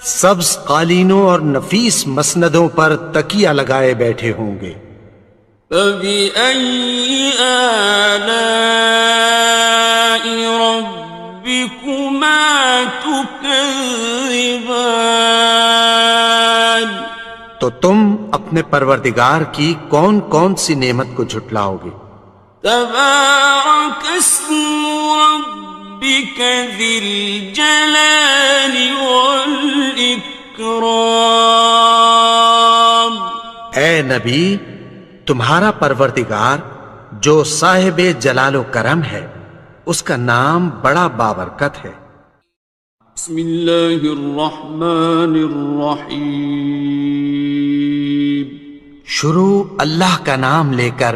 سبز قالینوں اور نفیس مسندوں پر تکیہ لگائے بیٹھے ہوں گے۔ فبأي آلاء ربكما تكذبان تو تم اپنے پروردگار کی کون کون سی نعمت کو جھٹلاؤ گے؟ تبارك اسم ربك ذي الجلال والإكرام اے نبی، تمہارا پروردگار جو صاحب جلال و کرم ہے، اس کا نام بڑا بابرکت ہے۔ بسم اللہ الرحمن الرحیم شروع اللہ کا نام لے کر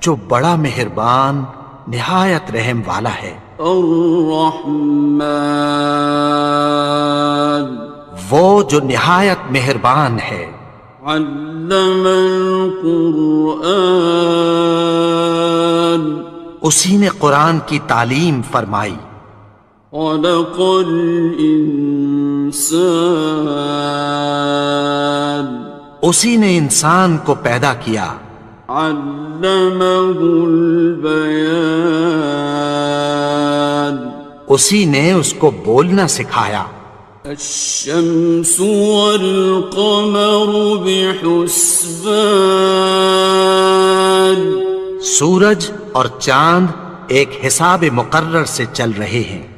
جو بڑا مہربان نہایت رحم والا ہے۔ الرحمن وہ جو نہایت مہربان ہے۔ علم القرآن اسی نے قرآن کی تعلیم فرمائی۔ خلق الانسان اسی نے انسان کو پیدا کیا۔ علمہ البیان اسی نے اس کو بولنا سکھایا۔ الشمس والقمر بحسبان سورج اور چاند ایک حساب مقرر سے چل رہے ہیں۔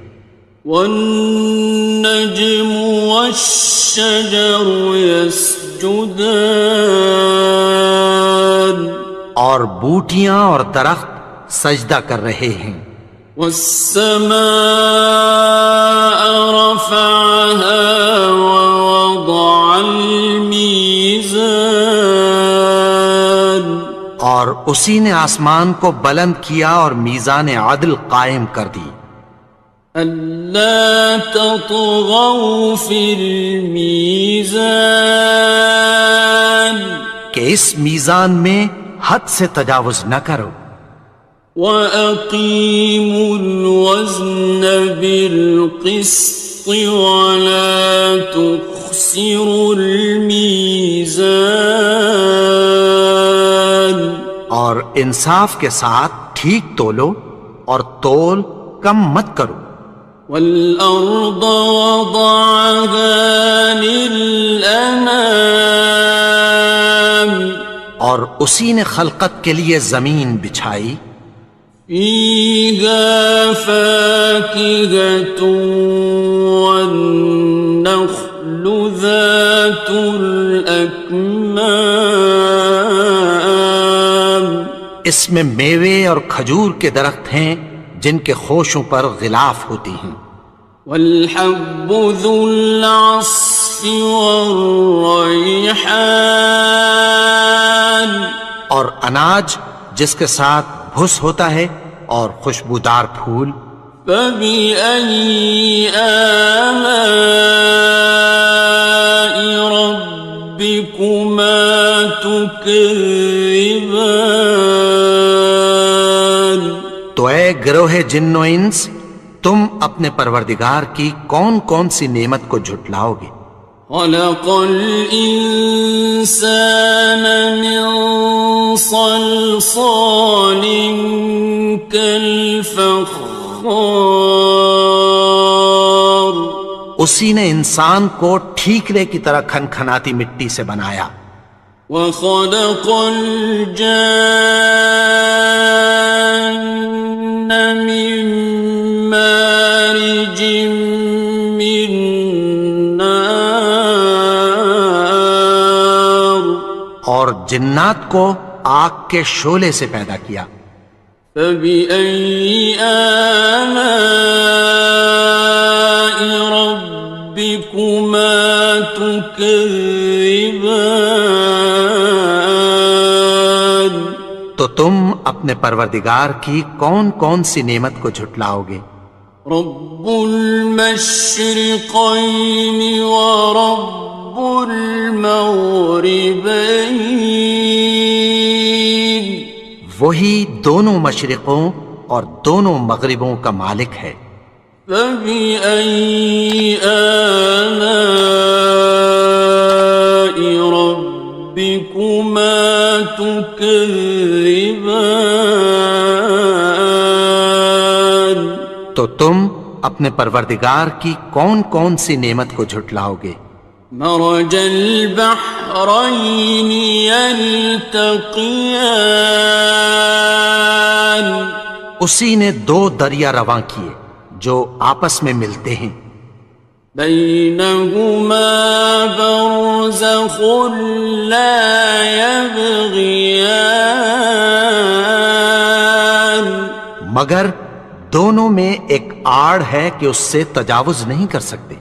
والنجم والشجر يسجدان اور بوٹیاں اور درخت سجدہ کر رہے ہیں۔ والسماء رفعها ووضع الميزان اور اسی نے آسمان کو بلند کیا اور میزان عدل قائم کر دی۔ ألا تطغوا في الميزان کہ اس میزان میں حد سے تجاوز نہ کرو۔ وَأَقِيمُوا الْوَزْنَ بِالْقِسْطِ وَلَا تُخْسِرُوا الْمِيزَانَ اور انصاف کے ساتھ ٹھیک تولو اور تول کم مت کرو۔ وَالْأَرْضَ وَضَعَهَا لِلْأَنَامِ اور اسی نے خلقت کے لیے زمین بچھائی۔ فِيهَا فَاكِهَةٌ وَالنَّخْلُ ذَاتُ الْأَكْمَامِ اس میں میوے اور کھجور کے درخت ہیں جن کے خوشوں پر غلاف ہوتی ہیں۔ وَالْحَبُّ ذُو الْعَصْفِ وَالرَّيْحَانِ اور اناج جس کے ساتھ بھس ہوتا ہے اور خوشبودار پھول۔ فَبِأَيِّ آلَاءِ رَبِّكُمَا تُكَذِّبَانِ تو اے گروہ جن و انس، تم اپنے پروردگار کی کون کون سی نعمت کو جھٹلاؤ گے؟ خلق الإنسان من صلصال كالفخار اسی نے انسان کو ٹھیکرے کی طرح کھنکھناتی مٹی سے بنایا۔ وخلق الجان من مارج من نار اور جنات کو آگ کے شعلے سے پیدا کیا۔ فبأي آلاء ربكما تكذبان تم اپنے پروردگار کی کون کون سی نعمت کو جھٹلاؤ گے؟ رب المشرقین ورب المغربین، وہی دونوں مشرقوں اور دونوں مغربوں کا مالک ہے۔ فبأي آلاء ربكما تكذبان، تو تم اپنے پروردگار کی کون کون سی نعمت کو جھٹلاؤ گے؟ مرج البحرين يلتقيان، اسی نے دو دریا رواں کیے جو آپس میں ملتے ہیں، بينهما برزخ لا يبغيان، مگر دونوں میں ایک آڑ ہے کہ اس سے تجاوز نہیں کر سکتے۔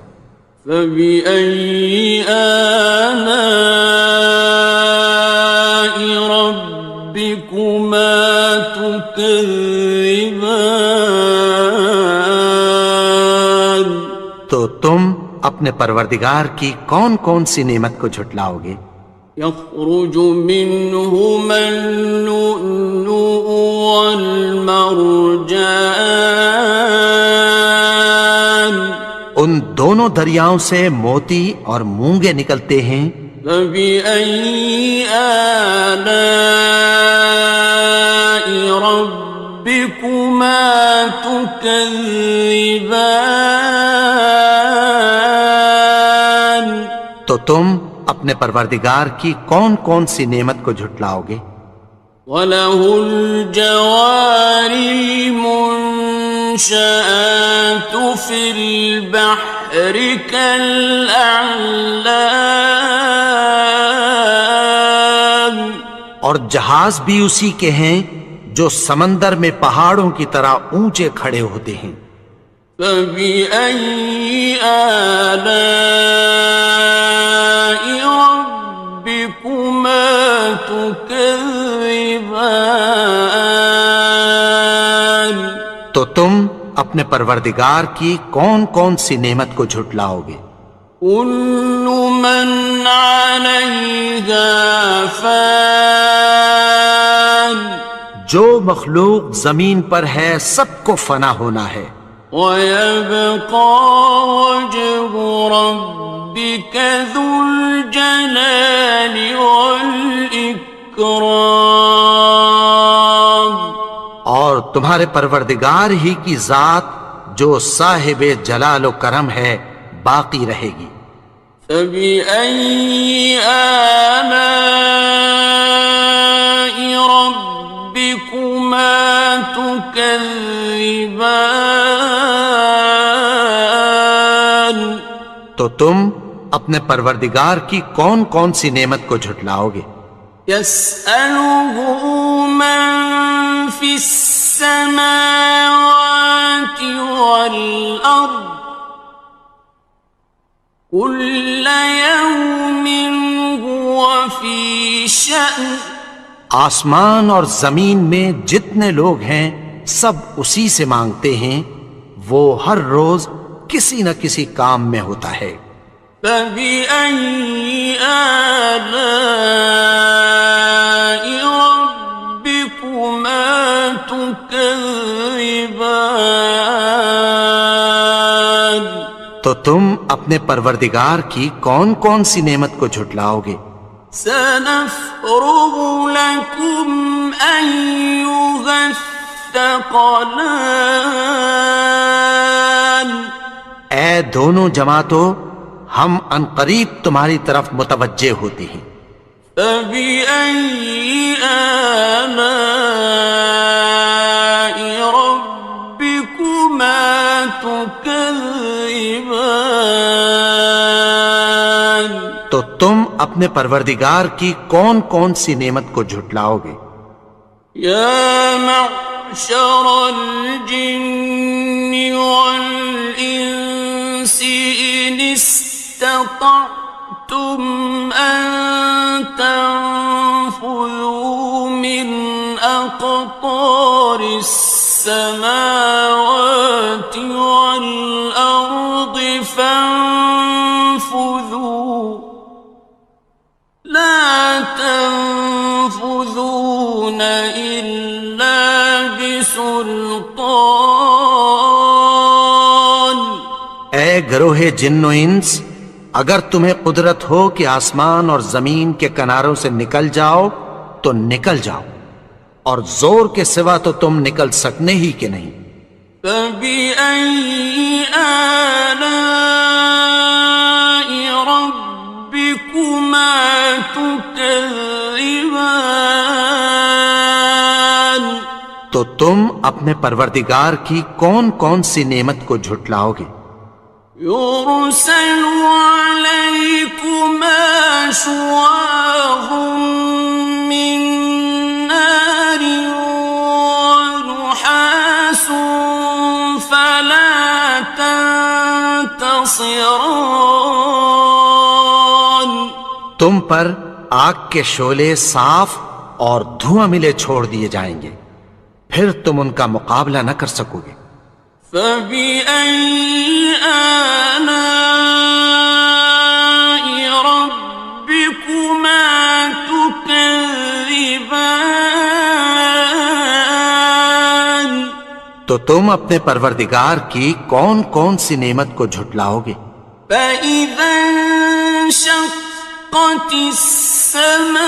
فبأي آلاء ربكما تكذبان، تو تم اپنے پروردگار کی کون کون سی نعمت کو جھٹلاؤ گے؟ يخرج منهما اللؤلؤ والمرجان، ان دونوں دریاؤں سے موتی اور مونگے نکلتے ہیں۔ فبأي آلاء ربكما تكذبان، تو تم اپنے پروردگار کی کون کون سی نعمت کو جھٹلاؤ گے؟ وَلَهُ الْجَوَارِ الْمُنشَآتُ فِي الْبَحْرِ كَالْأَعْلَامِ، اور جہاز بھی اسی کے ہیں جو سمندر میں پہاڑوں کی طرح اونچے کھڑے ہوتے ہیں۔ فَبِأَيِّ آلَاءِ رَبِّكُمَا تُكَذِّبَانِ، تو تم اپنے پروردگار کی کون کون سی نعمت کو جھٹلاؤ گے؟ كُلُّ مَنْ عَلَيْهَا فَانٍ، جو مخلوق زمین پر ہے سب کو فنا ہونا ہے، وَيَبْقَى وَجْهُ رَبِّكَ ذُو الْجَلَالِ وَالْإِكْرَامِ، اور تمہارے پروردگار ہی کی ذات جو صاحب جلال و کرم ہے باقی رہے گی۔ فَبِأَيِّ آلَاءِ رَبِّكُمَا تُكَذِّبَانِ، تو تم اپنے پروردگار کی کون کون سی نعمت کو جھٹلاؤ گے؟ يَسْأَلُهُ مَن فِي السَّمَاوَاتِ وَالْأَرْضِ كُلَّ يَوْمٍ هُوَ فِي شَأْنٍ، آسمان اور زمین میں جتنے لوگ ہیں سب اسی سے مانگتے ہیں، وہ ہر روز کسی نہ کسی کام میں ہوتا ہے۔ فَبِأَيِّ آلَاءِ رَبِّكُمَا تُكَذِّبَانِ، تو تم اپنے پروردگار کی کون کون سی نعمت کو جھٹلاؤ گے؟ سَنَفْرُغُ لَكُمْ أَيُّهَ الثَّقَلَانِ، اے دونوں جماعتوں، ہم عنقریب تمہاری طرف متوجہ ہوتے ہیں۔ فَبِأَيِّ آلَاءِ رَبِّكُمَا تُكَذِّبَانِ، تو تم اپنے پروردگار کی کون کون سی نعمت کو جھٹلاؤ گے؟ یا معشر الجن والانس ان استطعتم ان تنفذوا من السماوات والأرض فانفذوا لا تنفذون إلا بسلطان. اے گروہ جن و انس، اگر تمہیں قدرت ہو کہ آسمان اور زمین کے کناروں سے نکل جاؤ تو نکل جاؤ، اور زور کے سوا تو تم نکل سکنے ہی کہ نہیں. فَبِأَيِّ آلَاءِ رَبِّكُمَا تُكَذِّبَانِ. تو تم اپنے پروردگار کی کون کون سی نعمت کو جھٹلاؤ گے؟ يُرْسَلُ عَلَيْكُمَا شُوَاظٌ مِّن نَّارٍ وَنُحَاسٌ فَلَا تَنتَصِرَانِ. تم پر آگ کے شعلے صاف اور دھواں ملے چھوڑ دیے جائیں گے، پھر تم ان کا مقابلہ نہ کر سکو گے. فَبِأَيِّ آلَاءِ رَبِّكُمَا تُكَذِّبَانِ. تو تم اپنے پروردگار کی کون کون سی نعمت کو جھٹلاؤ گے؟ فَإِذَا انشَقَّتِ السَّمَاءُ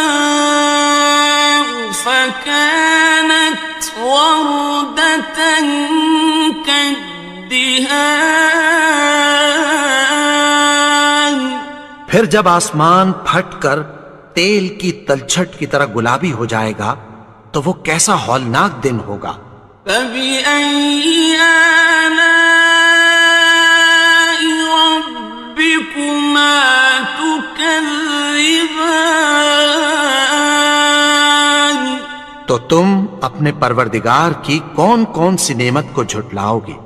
فَكَانَتْ وَرْدَةً كَالدِّهَانِ. پھر جب آسمان پھٹ کر تیل کی تلچھٹ کی طرح گلابی ہو جائے گا تو وہ کیسا ہولناک دن ہوگا. فَبِأَيِّ آلَاءِ رَبِّكُمَا تُكَذِّبَانِ. تو تم اپنے پروردگار کی کون کون سی نعمت کو جھٹلاؤ گے؟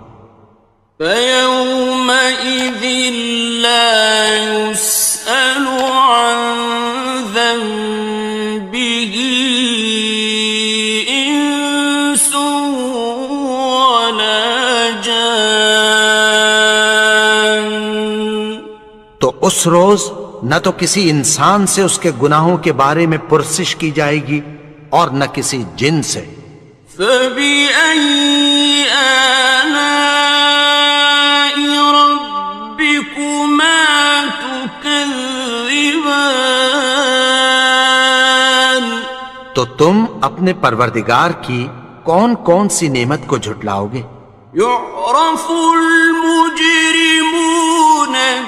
فَيَوْمَئِذٍ لَا يُسْأَلُ عَن ذَنبِهِ إِنسٌ وَلَا جَانٌ. تو اس روز نہ تو کسی انسان سے اس کے گناہوں کے بارے میں پرسش کی جائے گی اور نہ کسی جن سے. فَبِأَيِّ آلَاءِ رَبِّكُمَا تُكَذِّبَانِ. تو تم اپنے پروردگار کی کون کون سی نعمت کو جھٹلاؤ گے؟ يُعْرَفُ الْمُجْرِمُونَ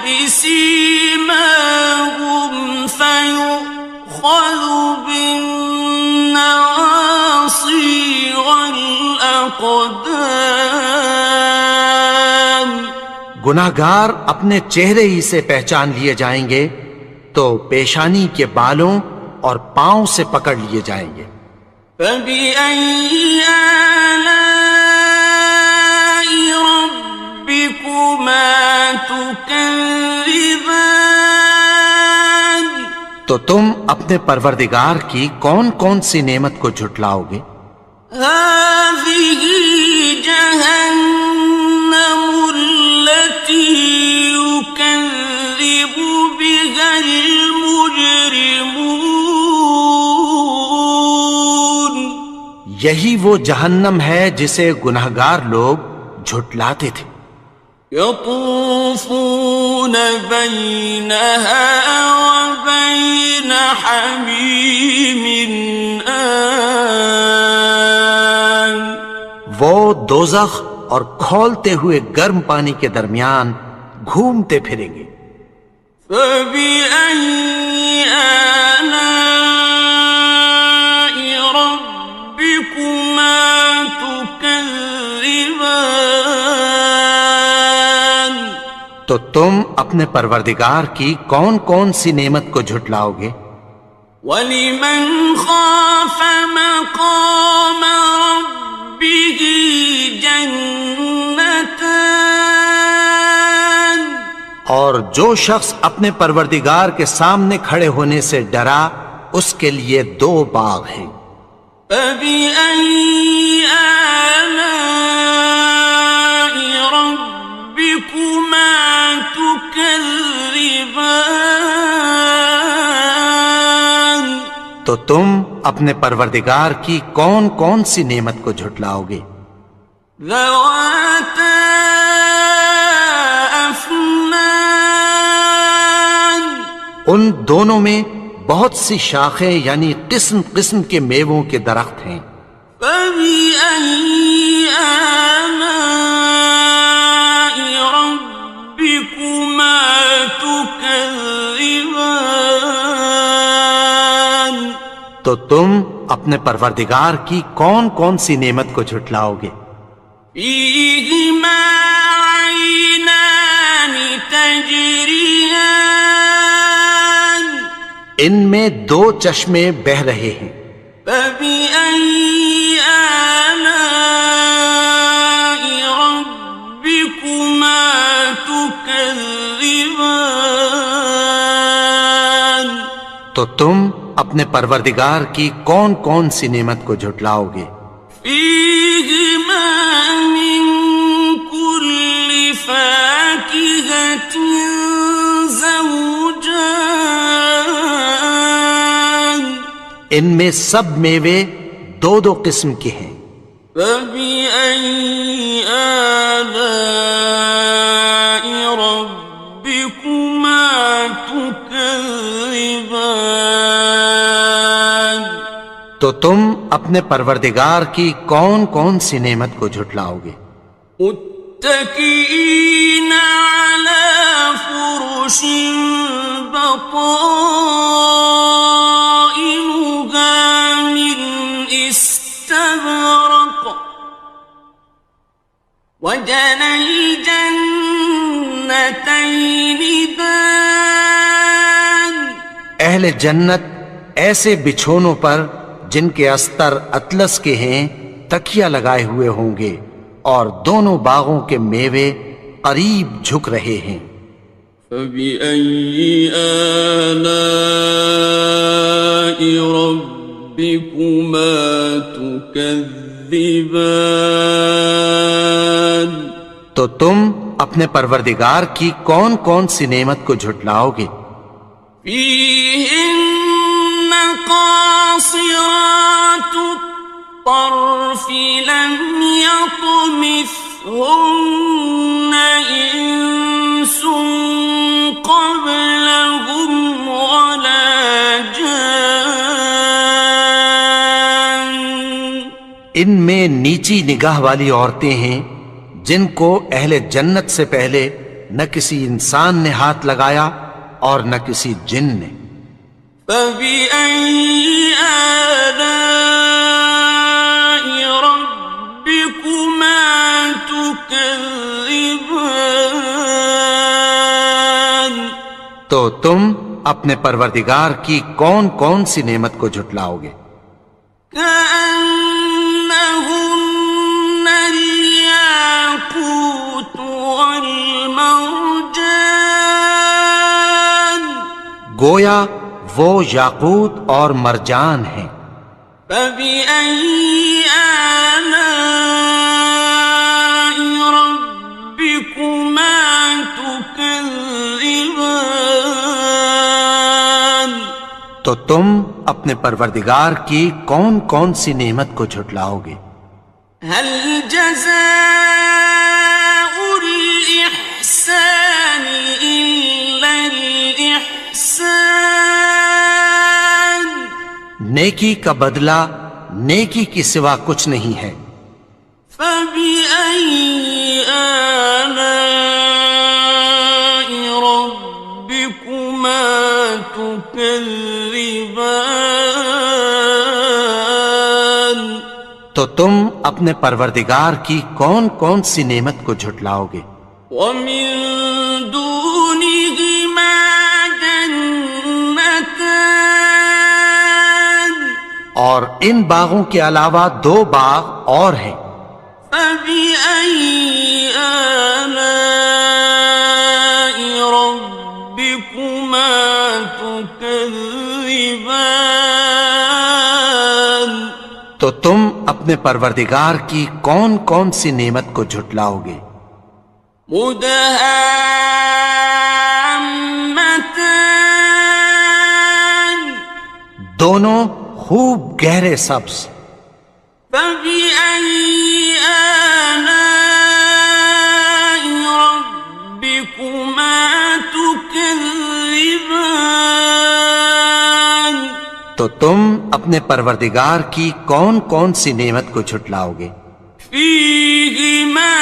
بِسِيمَاهُمْ فَيُؤْخَذُ بِالنَّوَاصِي وَالْأَقْدَامِ. گناہگار اپنے چہرے ہی سے پہچان لیے جائیں گے تو پیشانی کے بالوں اور پاؤں سے پکڑ لیے جائیں گے. فَبِأَيِّ آلَاءِ رَبِّكُمَا تُكَذِّبَانِ. تو تم اپنے پروردگار کی کون کون سی نعمت کو جھٹلاؤ گے؟ هَٰذِهِ جَهَنَّمُ الَّتِي يُكَذِّبُ بِهَا الْمُجْرِمُونَ. یہی وہ جہنم ہے جسے گناہگار لوگ جھٹلاتے تھے. يَطُوفُونَ بَيْنَهَا وَبَيْنَ حَمِيمٍ آنٍ. وہ دوزخ اور کھولتے ہوئے گرم پانی کے درمیان گھومتے پھریں گے. فَبِأَيِّ آلَاءِ رَبِّكُمَا تُكَذِّبَانِ. تو تم اپنے پروردگار کی کون کون سی نعمت کو جھٹلاؤ گے؟ وَلِمَنْ خَافَ مَقَامَ رَبِّهِ جَنَّتَانِ. اور جو شخص اپنے پروردگار کے سامنے کھڑے ہونے سے ڈرا اس کے لیے 2 باغ ہیں. فَبِأَيِّ آلاء ربكما تكذبان تو تم اپنے پروردگار کی کون کون سی نعمت کو جھٹلاؤ گے؟ ذواتا افنان ان دونوں میں بہت سی شاخیں یعنی قسم قسم کے میووں کے درخت ہیں۔ فبأي آلاء ربكما تكذبان تو تم اپنے پروردگار کی کون کون سی نعمت کو جھٹلاؤ گے؟ فيهما عينان تجريان ان میں دو چشمے بہ رہے ہیں۔ فبأي آلاء ربكما تكذبان تو تم اپنے پروردگار کی کون کون سی نعمت کو جھٹلاؤ گے؟ فيهما من كل فاكهة زوجان ان میں سب میوے دو دو قسم کے ہیں۔ فبأي آلاء ربكما تكذبان تو تم اپنے پروردگار کی کون کون سی نعمت کو جھٹلاؤ گے؟ متكئين على فرش بطائنها من استبرق وجنى الجنتين دان اہل جنت ایسے بچھونوں پر جن کے استر اطلس کے ہیں تکیہ لگائے ہوئے ہوں گے اور دونوں باغوں کے میوے قریب جھک رہے ہیں۔ فبأي آلاء ربكما تكذبان تو تم اپنے پروردگار کی کون کون سی نعمت کو جھٹلاؤ گے؟ فيهن قاصرات الطرف لم يطمثهن إنس قبلهم ولا جان ان میں نیچی نگاہ والی عورتیں ہیں جن کو اہل جنت سے پہلے نہ کسی انسان نے ہاتھ لگایا اور نہ کسی جن نے۔ فبأي آلاء ربكما تكذبان تو تم اپنے پروردگار کی کون کون سی نعمت کو جھٹلاؤ گے؟ كأنهن الياقوت والمرجان گویا وہ یاقوت اور مرجان ہیں۔ فبأي آلاء ربكما تكذبان تو تم اپنے پروردگار کی کون کون سی نعمت کو جھٹلاؤ گے؟ هل جزاء الإحسان إلا الإحسان نیکی کا بدلہ نیکی کی سوا کچھ نہیں ہے۔ فبأي آلاء ربكما تكذبان تو تم اپنے پروردگار کی کون کون سی نعمت کو جھٹلاؤ گے؟ ومن دونهما جنتان اور ان باغوں کے علاوہ دو باغ اور ہیں۔ فبأي آلاء ربكما تكذبان تو تم اپنے پروردگار کی کون کون سی نعمت کو جھٹلاؤ گے؟ مدهامتان دونوں خوب گہرے سبز. فبأي آلاء ربكما تكذبان تو تم اپنے پروردگار کی کون کون سی نعمت کو جھٹلاؤ گے؟ فيهما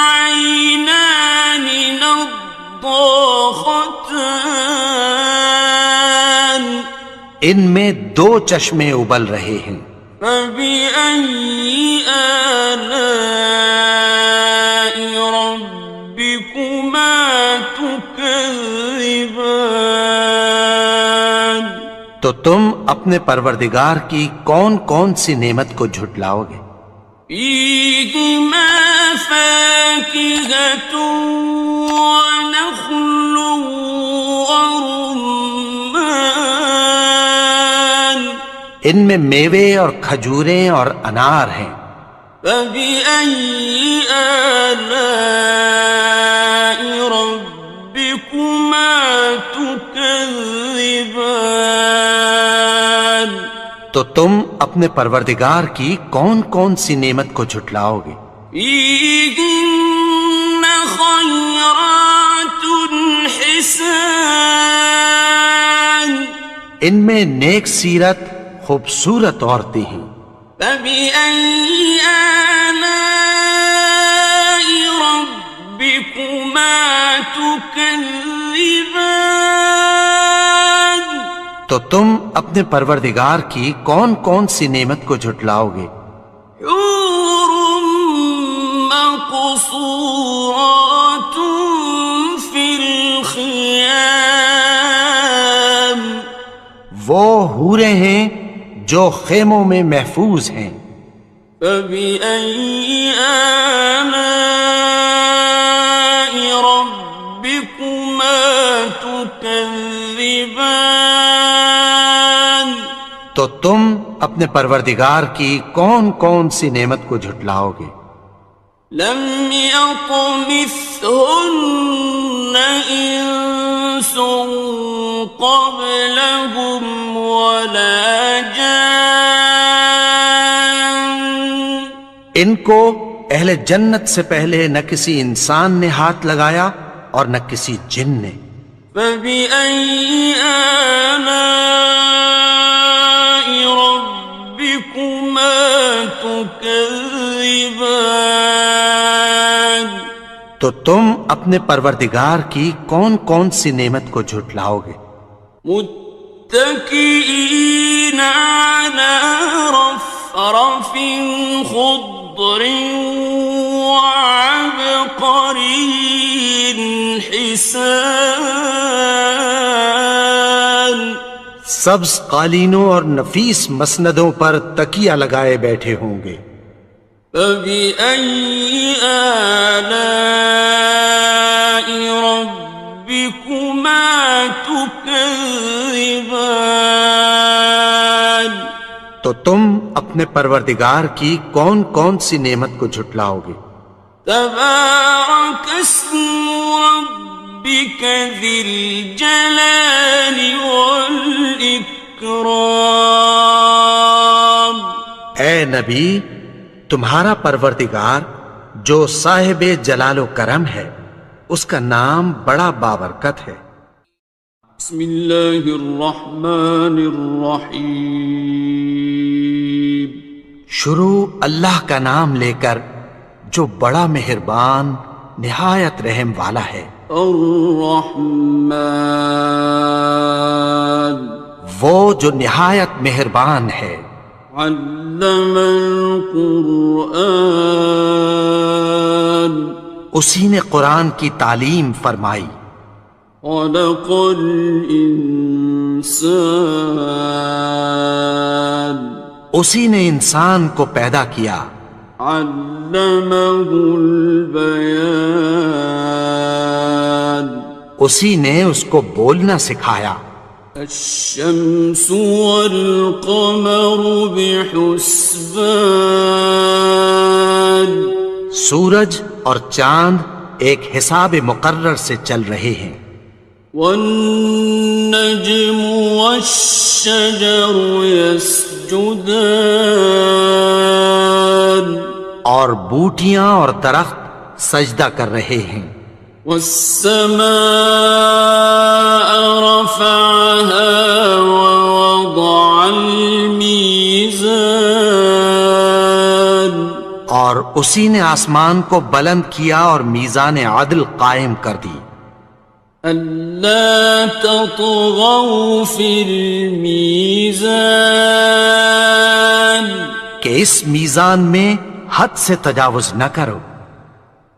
عينان نضاختان ان میں دو چشمے ابل رہے ہیں. فبأي آلاء ربكما تكذبان تو تم اپنے پروردگار کی کون کون سی نعمت کو جھٹلاؤ گے؟ فيهما فاكهة ونخل ورمان ان میں میوے اور کھجوریں اور انار ہیں. فبأي آلاء ربكما تكذبان تو تم اپنے پروردگار کی کون کون سی نعمت کو جھٹلاؤ گے؟ فيهن خيرات حسان ان میں نیک سیرت خوبصورت عورتیں ہیں. فبأي آلاء ربكما تكذبان تو تم اپنے پروردگار کی کون کون سی نعمت کو جھٹلاؤ گے؟ حور مقصورات في الخيام وہ حوریں ہیں جو خیموں میں محفوظ ہیں. فبأي آلاء ربكما تكذبان تو تم اپنے پروردگار کی کون کون سی نعمت کو جھٹلاؤ گے؟ لم يطمثهن إنس قبلهم ولا جان ان کو اہل جنت سے پہلے نہ کسی انسان نے ہاتھ لگایا اور نہ کسی جن نے. فبأي آلاء ربكما تكذبان تو تم اپنے پروردگار کی کون کون سی نعمت کو جھٹلاؤ گے؟ متكئين على رفرف خضر وعبقري حسان سبز قالینوں اور نفیس مسندوں پر تکیہ لگائے بیٹھے ہوں گے. فبأي آلاء ربكما تكذبان تو تم اپنے پروردگار کی کون کون سی نعمت کو جھٹلاؤ گے؟ تبارك اسم ربك ذي الجلال والإكرام اے نبی، تمہارا پروردگار جو صاحب جلال و کرم ہے اس کا نام بڑا بابرکت ہے. بسم اللہ الرحمن الرحیم شروع اللہ کا نام لے کر جو بڑا مہربان نہایت رحم والا ہے. الرحمن وہ جو نہایت مہربان ہے. علم القرآن اسی نے قرآن کی تعلیم فرمائی. خلق الانسان اسی نے انسان کو پیدا کیا. علمہ البیان اسی نے اس کو بولنا سکھایا. الشمس والقمر بحسبان سورج اور چاند ایک حساب مقرر سے چل رہے ہیں. والنجم والشجر يسجدان اور بوٹیاں اور درخت سجدہ کر رہے ہیں. والسماء رفعها ووضع الميزان اور اسی نے آسمان کو بلند کیا اور میزان عدل قائم کر دی. ألا تطغوا في الميزان کہ اس میزان میں حد سے تجاوز نہ کرو.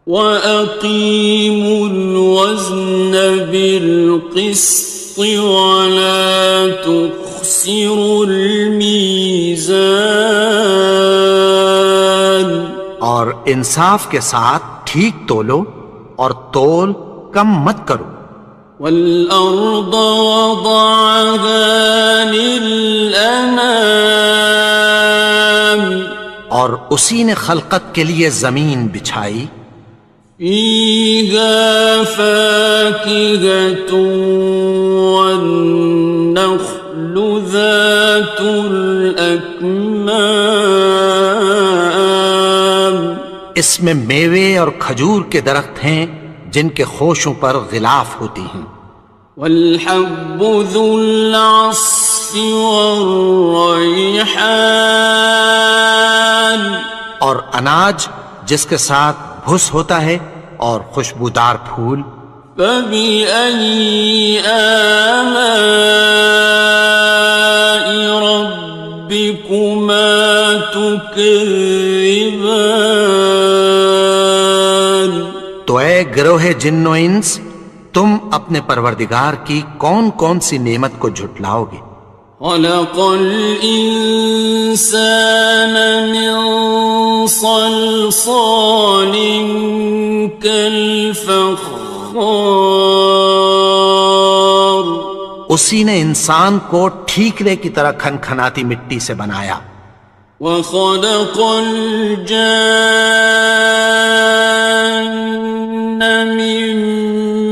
وَأَقِيمُوا الْوَزْنَ بِالْقِسْطِ وَلَا تُخْسِرُوا الْمِيزَانَ اور انصاف کے ساتھ ٹھیک تولو اور تول کم مت کرو. وَالْأَرْضَ وَضَعَهَا لِلْأَنَامِ اور اسی نے خلقت کے لیے زمین بچھائی. فِيهَا فَاكِهَةٌ وَالنَّخْلُ ذَاتُ الْأَكْمَامِ اس میں میوے اور کھجور کے درخت ہیں جن کے خوشوں پر غلاف ہوتی ہیں. وَالْحَبُّ ذُو الْعَصْفِ وَالرَّيْحَانِ اور اناج جس کے ساتھ بھس ہوتا ہے اور خوشبودار پھول. فَبِأَيِّ آلَاءِ رَبِّكُمَا تُكَذِّبَانِ تو اے گروہ جن و انس تم اپنے پروردگار کی کون کون سی نعمت کو جھٹلاؤ گے. خَلَقَ الْإِنسَانَ مِنْ صَلْصَالٍ كَالْفَخَّارِ اسی نے انسان کو ٹھیکرے کی طرح کھنکھناتی مٹی سے بنایا. وَخَلَقَ الْجَانَّ مِن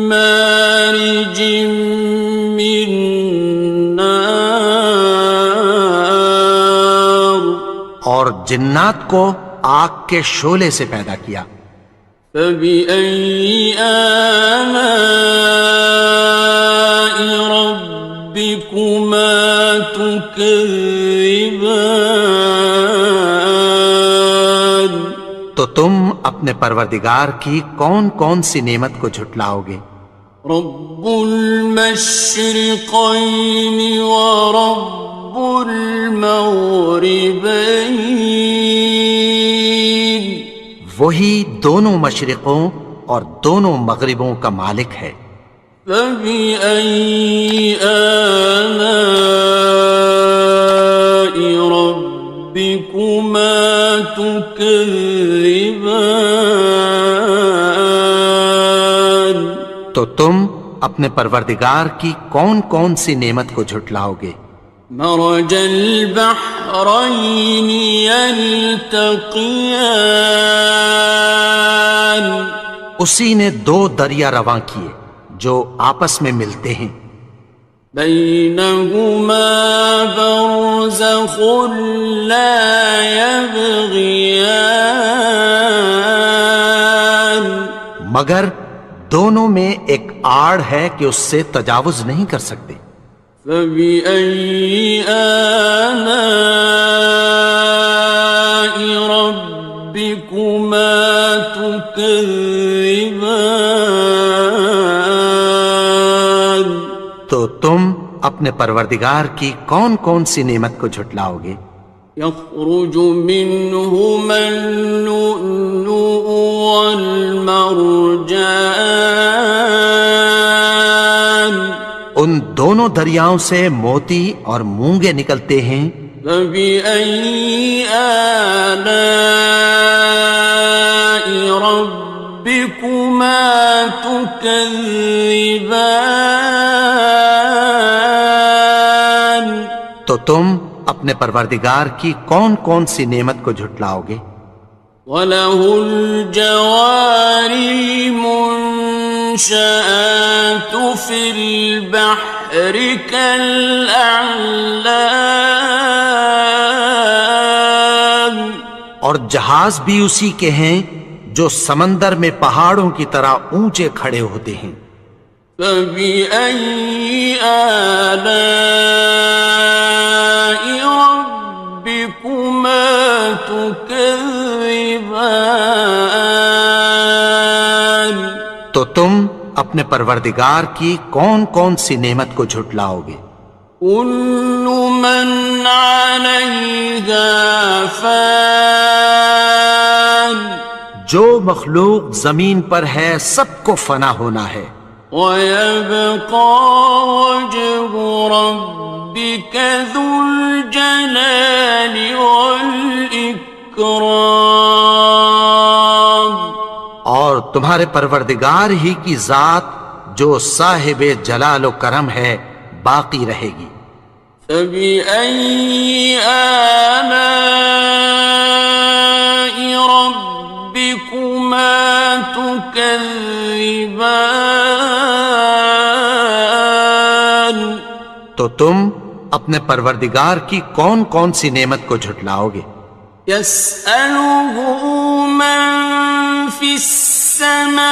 مَّارِجٍ مِّن نَّارٍ اور جنات کو آگ کے شعلے سے پیدا کیا. فَبِأَيِّ آلَاءِ رَبِّكُمَا تُكَذِّبَانِ تو تم اپنے پروردگار کی کون کون سی نعمت کو جھٹلاؤ گے. رب المشرقين ورب المغربين وہی دونوں مشرقوں اور دونوں مغربوں کا مالک ہے. فبأي آلاء ربكما تكذبان تو تم اپنے پروردگار کی کون کون سی نعمت کو جھٹلاؤ گے. مرج البحرين يلتقيان اسی نے دو دریا رواں کیے جو آپس میں ملتے ہیں. بينهما برزخ لا يبغيان مگر دونوں میں ایک آڑ ہے کہ اس سے تجاوز نہیں کر سکتے. فبأي آلاء ربكما تكذبان تو تم اپنے پروردگار کی کون کون سی نعمت کو جھٹلاؤ گے. يخرج منهما اللؤلؤ والمرجان ان دونوں دریاؤں سے موتی اور مونگے نکلتے ہیں. فبأي آلاء ربكما تكذبان تو تم اپنے پروردگار کی کون کون سی نعمت کو جھٹلاؤ گے؟ وَلَهُ الْجَوَارِ الْمُنشَآتُ فِي الْبَحْرِ كَالْأَعْلَامِ، اور جہاز بھی اسی کے ہیں جو سمندر میں پہاڑوں کی طرح اونچے کھڑے ہوتے ہیں۔ فَبِأَيِّ آلَاءِ رَبِّكُمَا تُكَذِّبَانِ، تو تم اپنے پروردگار کی کون کون سی نعمت کو جھٹلاؤ گے؟ كُلُّ مَنْ عَلَيْهَا فَانٍ، جو مخلوق زمین پر ہے سب کو فنا ہونا ہے، وَيَبْقَى وَجْهُ رَبِّكَ ذُو الْجَلَالِ وَالْإِكْرَامِ، اور تمہارے پروردگار ہی کی ذات جو صاحب جلال و کرم ہے باقی رہے گی۔ فَبِأَيِّ آلَاءِ رَبِّكُمَا تُكَذِّبَانِ، تو تم اپنے پروردگار کی کون کون سی نعمت کو جھٹلاؤ گے؟ يَسْأَلُهُ مَن فِي السَّمَاوَاتِ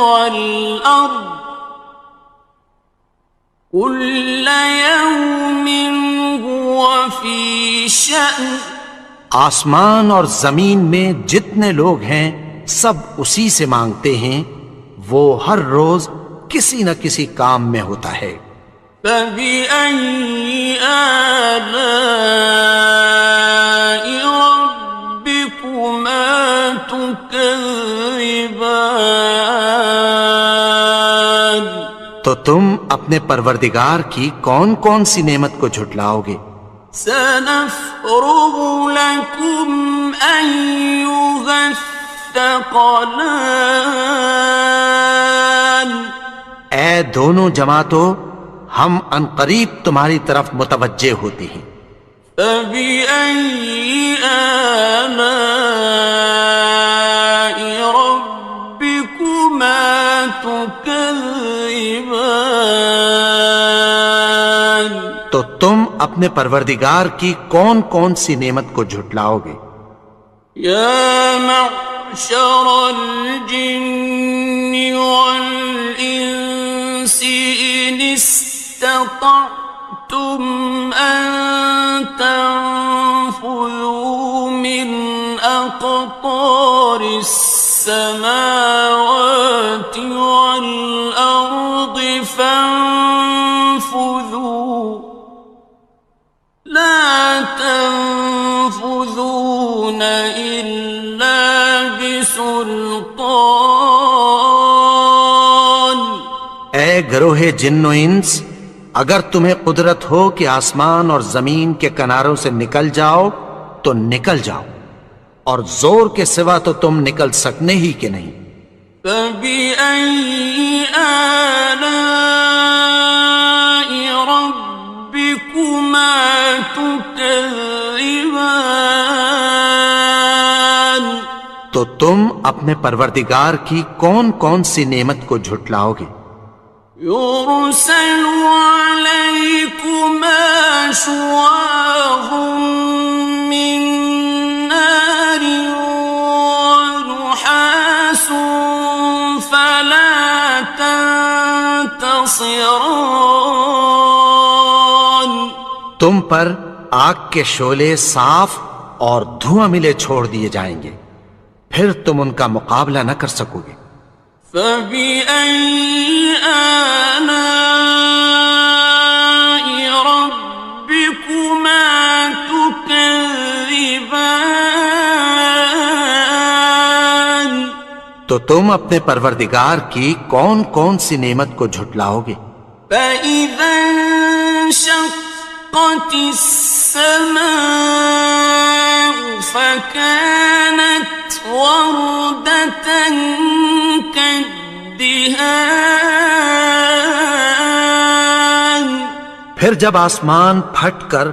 وَالْأَرْضِ كُلَّ يَوْمٍ هُوَ فِي شَأْنٍ، آسمان اور زمین میں جتنے لوگ ہیں سب اسی سے مانگتے ہیں، وہ ہر روز کسی نہ کسی کام میں ہوتا ہے۔ فَبِأَيِّ آلَاءِ رَبِّكُمَا تُكَذِّبَانِ، تو تم اپنے پروردگار کی کون کون سی نعمت کو جھٹلاؤ گے؟ سَنَفْرُغُ لَكُمْ أَيُّهَ الثَّقَلَانِ، اے دونوں جماعتوں، ہم عنقریب تمہاری طرف متوجہ ہوتے ہیں۔ فَبِأَيِّ آلَاءِ رَبِّكُمَا تُكَذِّبَانِ، تو تم اپنے پروردگار کی کون کون سی نعمت کو جھٹلاؤ گے؟ يَا مَعْشَرَ الْجِنِّ وَالْإِنسِ إِنِ اسْتَطَعْتُمْ أَن تَنفُذُوا مِنْ أَقْطَارِ السَّمَاوَاتِ وَالْأَرْضِ فَانفُذُوا لَا تَنفُذُونَ إِلَّا بِسُلْطَانٍ، اے گروہ جن و انس، اگر تمہیں قدرت ہو کہ آسمان اور زمین کے کناروں سے نکل جاؤ تو نکل جاؤ، اور زور کے سوا تو تم نکل سکنے ہی کہ نہیں۔ فَبِأَيِّ آلَاءِ رَبِّكُمَا تُكَذِّبَانِ، تو تم اپنے پروردگار کی کون کون سی نعمت کو جھٹلاؤ گے؟ يُرْسَلُ عَلَيْكُمَا شُوَاظٌ مِّن نَّارٍ وَنُحَاسٌ فَلَا تَنتَصِرَانِ، تم پر آگ کے شعلے صاف اور دھواں ملے چھوڑ دیے جائیں گے، پھر تم ان کا مقابلہ نہ کر سکو گے۔ فَبِأَيِّ آلَاءِ رَبِّكُمَا تُكَذِّبَانِ، تو تم اپنے پروردگار کی کون کون سی نعمت کو جھٹلاؤ گے؟ فَإِذَا انشَقَّتِ السَّمَاءُ فَكَانَتْ وَرْدَةً كَالدِّهَانِ، پھر جب آسمان پھٹ کر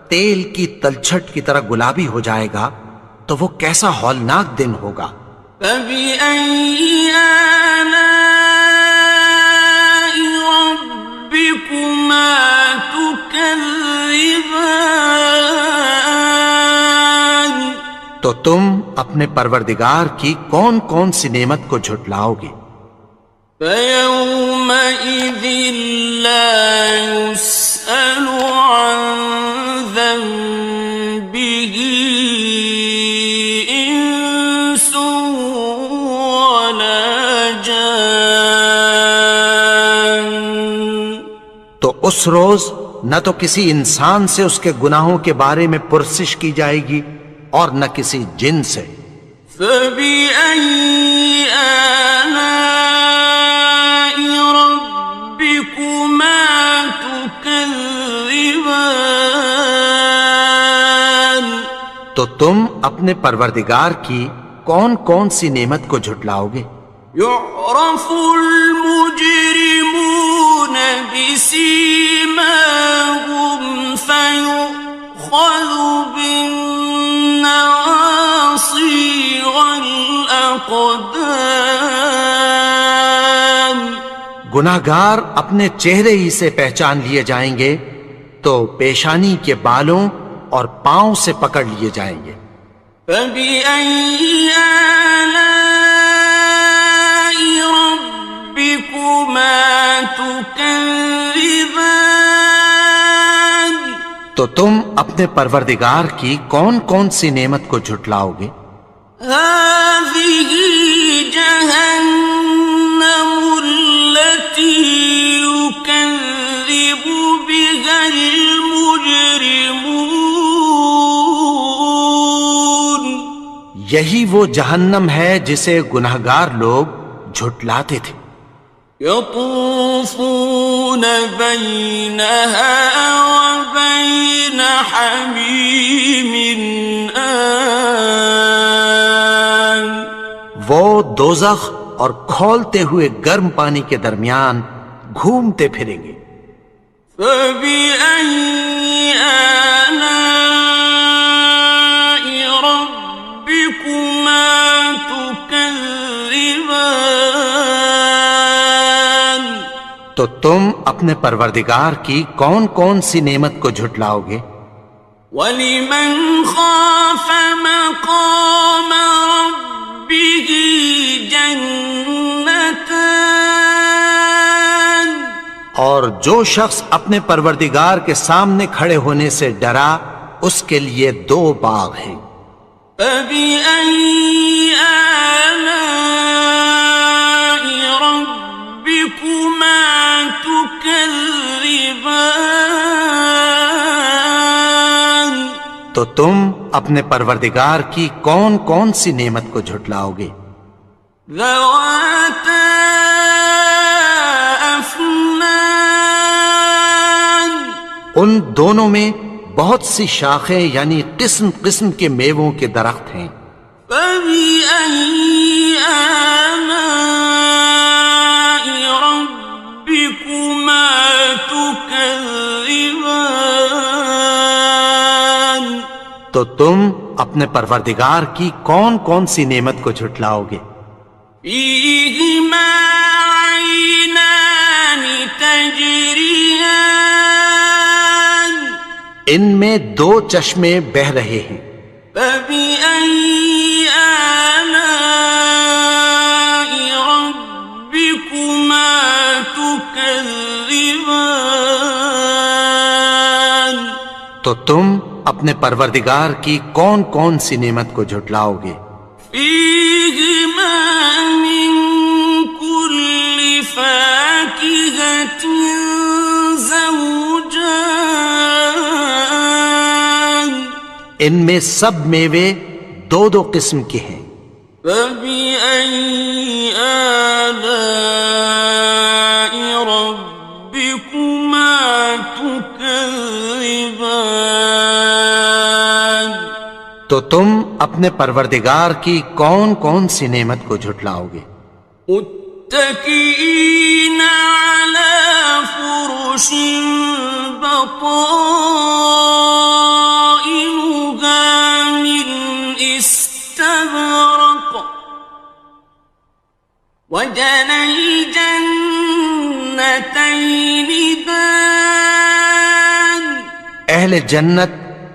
تیل کی تلچھٹ کی طرح گلابی ہو جائے گا تو وہ کیسا ہولناک دن ہوگا۔ فَبِأَيِّ آلَاءِ رَبِّكُمَا تُكَذِّبَانِ تو تم اپنے پروردگار کی کون کون سی نعمت کو جھٹلاؤ گے؟ فَيَوْمَئِذٍ لَا يُسْأَلُ عَنْ ذَنبِهِ إِنسٌ وَلَا جَانٌ۔ تو اس روز نہ تو کسی انسان سے اس کے گناہوں کے بارے میں پرسش کی جائے گی اور نہ کسی جن سے۔ فَبِأَيِّ آلَاءِ رَبِّكُمَا تُكَذِّبَانِ تو تم اپنے پروردگار کی کون کون سی نعمت کو جھٹلاؤ گے؟ يُعْرَفُ الْمُجْرِمُونَ بِسِيمَاهُمْ فَيُؤْخَذُ بِالنَّوَاصِي وَالْأَقْدَامِ۔ گناہگار اپنے چہرے ہی سے پہچان لیے جائیں گے تو پیشانی کے بالوں اور پاؤں سے پکڑ لیے جائیں گے۔ فَبِأَيِّ آلَاءِ رَبِّكُمَا تُكَذِّبَانِ تو تم اپنے پروردگار کی کون کون سی نعمت کو جھٹلاؤ گے؟ هَٰذِهِ جَهَنَّمُ الَّتِي يُكَذِّبُ بِهَا الْمُجْرِمُونَ۔ یہی وہ جہنم ہے جسے گناہگار لوگ جھٹلاتے تھے۔ يطوفون بينها وبين حميم آن۔ وہ دوزخ اور کھولتے ہوئے گرم پانی کے درمیان گھومتے پھریں گے۔ فَبِأَيِّ آلَاءِ رَبِّكُمَا تُكَذِّبَانِ تو تم اپنے پروردگار کی کون کون سی نعمت کو جھٹلاؤ گے؟ وَلِمَنْ خَافَ مَقَامَ رَبِّهِ جَنَّتَانِ اور جو شخص اپنے پروردگار کے سامنے کھڑے ہونے سے ڈرا اس کے لیے 2 باغ ہیں۔ فَبِأَيِّ آلَاءِ رَبِّكُمَا تُكَذِّبَانِ تو تم اپنے پروردگار کی کون کون سی نعمت کو جھٹلاؤ گے؟ ذَوَاتَا أَفْنَانٍ ان دونوں میں بہت سی شاخیں یعنی قسم قسم کے میووں کے درخت ہیں۔ فَبِأَيِّ آلَاءِ رَبِّكُمَا تُكَذِّبَانِ تو تم اپنے پروردگار کی کون کون سی نعمت کو جھٹلاؤ گے؟ فِيهِمَا عَيْنَانِ تَجْرِيَانِ ان میں 2 چشمے بہ رہے ہیں۔ فَبِأَيِّ آلَاءِ رَبِّكُمَا تُكَذِّبَانِ تو تم اپنے پروردگار کی کون کون سی نعمت کو جھٹلاؤ گے؟ فِيهِمَا مِن كُلِّ فَاكِهَةٍ زَوْجَانِ ان میں سب میوے 2 قسم کے ہیں۔ فَبِأَيِّ آلَاءِ رَبِّكُمَا تُكَذِّبَانِ تو تم اپنے پروردگار کی کون کون سی نعمت کو جھٹلاؤ گے؟ مُتَّكِئِينَ عَلَى فرش بطائنها من استبرق وجنى الجنتين دان. اہل جنت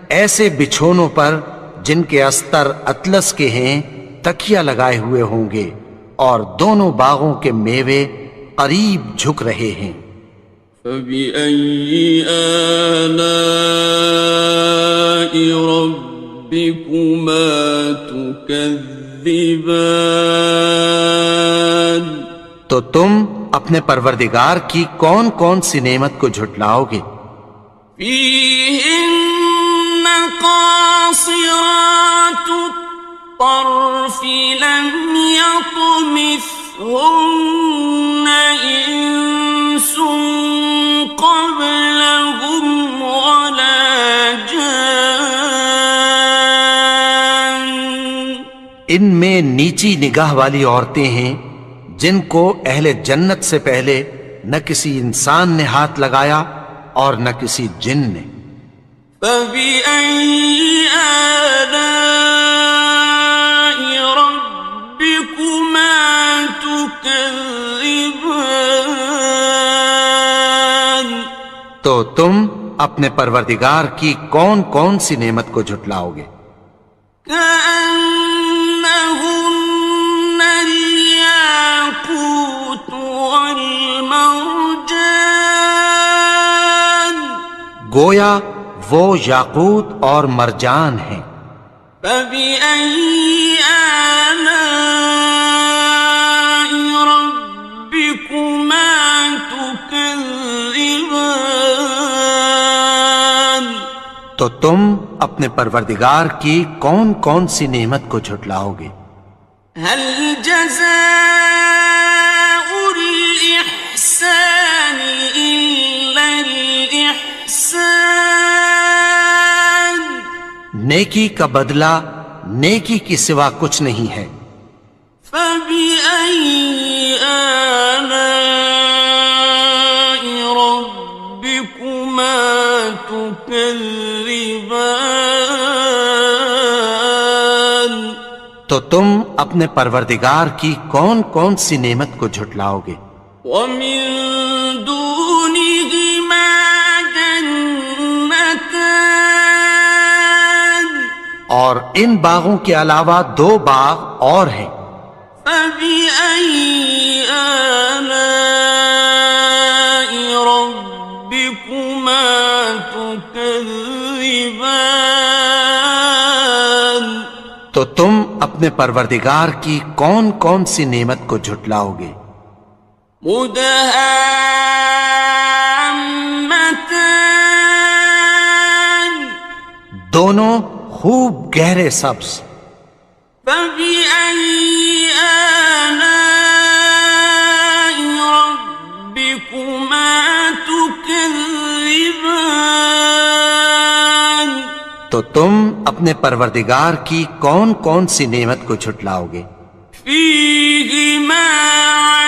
ایسے بچھونوں پر جن کے استر اطلس کے ہیں تکیہ لگائے ہوئے ہوں گے، اور دونوں باغوں کے میوے قریب جھک رہے ہیں. فَبِأَيِّ آلَاءِ رَبِّكُمَا تُكَذِّبَانِ. تو تم اپنے پروردگار کی کون کون سی نعمت کو جھٹلاؤ گے؟ فِيهِنَّ قَاصِرَاتُ الطَّرْفِ لَمْ يَطْمِثْهُنَّ إِنسٌ قَبْلَهُمْ وَلَا جَانٌّ. ان میں نیچی نگاہ والی عورتیں ہیں جن کو اہل جنت سے پہلے نہ کسی انسان نے ہاتھ لگایا اور نہ کسی جن نے. فَبِأَيِّ آلَاءِ رَبِّكُمَا تُكَذِّبَانِ. تو تم اپنے پروردگار کی کون کون سی نعمت کو جھٹلاؤ گے؟ كأنهن الياقوت والمرجان. گویا وہ یاقوت اور مرجان ہیں. فبأي آلاء ربكما تكذبان. تو تم اپنے پروردگار کی کون کون سی نعمت کو جھٹلاؤ گے؟ هل جزاء الإحسان إلا الإحسان. نیکی کا بدلہ نیکی کی سوا کچھ نہیں ہے. فبأي آلاء ربكما تكذبان. تو تم اپنے پروردگار کی کون کون سی نعمت کو جھٹلاؤ گے؟ ومن دونهما جنتان. اور ان باغوں کے علاوہ دو باغ اور ہیں. فبأي آلاء ربكما تكذبان. تو تم اپنے پروردگار کی کون کون سی نعمت کو جھٹلاؤ گے؟ مدهامتان. دونوں خوب گہرے سبز. فبأي آلاء ربكما تكذبان. تو تم اپنے پروردگار کی کون کون سی نعمت کو جھٹلاؤ گے؟ فيهما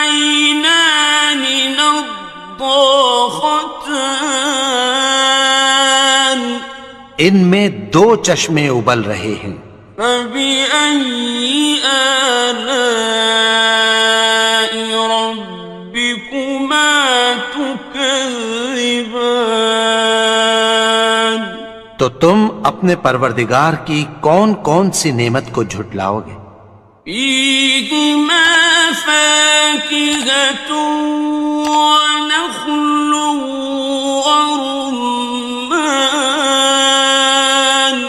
عينان نضاختان. ان میں دو چشمے ابل رہے ہیں. فبأي آلاء ربكما تكذبان. تو تم اپنے پروردگار کی کون کون سی نعمت کو جھٹلاؤ گے؟ فيهما فاكهة ونخل ورمان.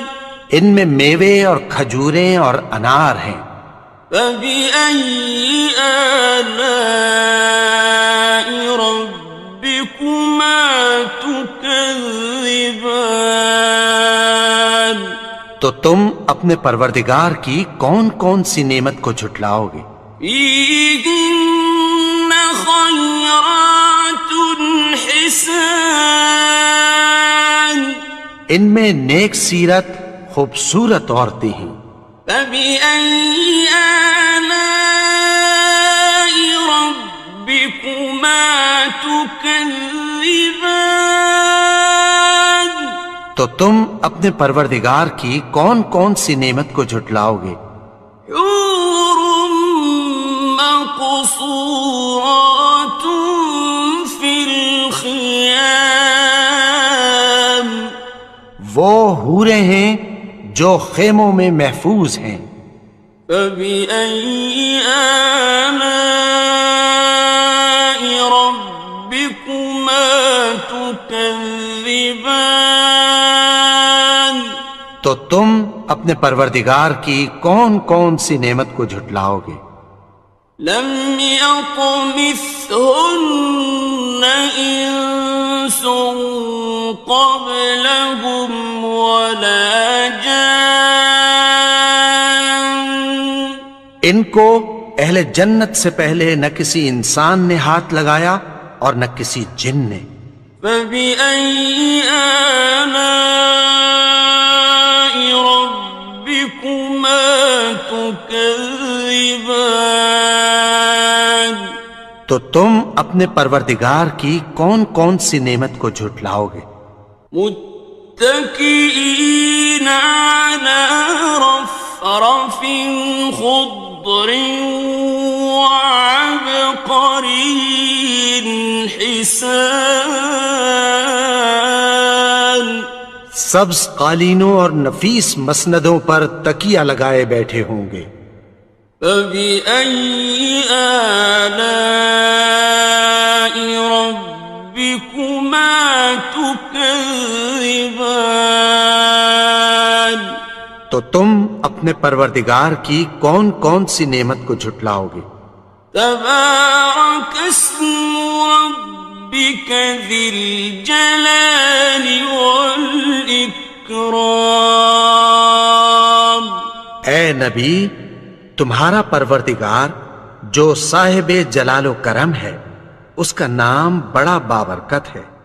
ان میں میوے اور کھجوریں اور انار ہیں. فبأي آلاء ربكما تكذبان. تو تم اپنے پروردگار کی کون کون سی نعمت کو جھٹلاؤ گے؟ فيهن خيرات حسان. ان میں نیک سیرت خوبصورت عورتیں ہیں. فبأي آلاء ربكما تكذبان. تو تم اپنے پروردگار کی کون کون سی نعمت کو جھٹلاؤ گے؟ حور مقصورات فی الخیام، وہ حوریں ہیں جو خیموں میں محفوظ ہیں۔ فبأي آلاء ربكما تكذبان، تو تم اپنے پروردگار کی کون کون سی نعمت کو جھٹلاؤ گے؟ لم يطمثهن إنس قبلهم ولا جان، ان کو اہل جنت سے پہلے نہ کسی انسان نے ہاتھ لگایا اور نہ کسی جن نے۔ فبأي آلاء ربكما تكذبان، تو تم اپنے پروردگار کی کون کون سی نعمت کو جھٹلاؤ گے؟ متكئين على رفرف خضر وعبقري حسان، سبز قالینوں اور نفیس مسندوں پر تکیہ لگائے بیٹھے ہوں گے۔ فبأي آلاء ربكما تكذبان، تو تم اپنے پروردگار کی کون کون سی نعمت کو جھٹلاؤ گے؟ تبارك اسم ربك ذي الجلال والإكرام، اے نبی، تمہارا پروردگار جو صاحب جلال و کرم ہے، اس کا نام بڑا بابرکت ہے۔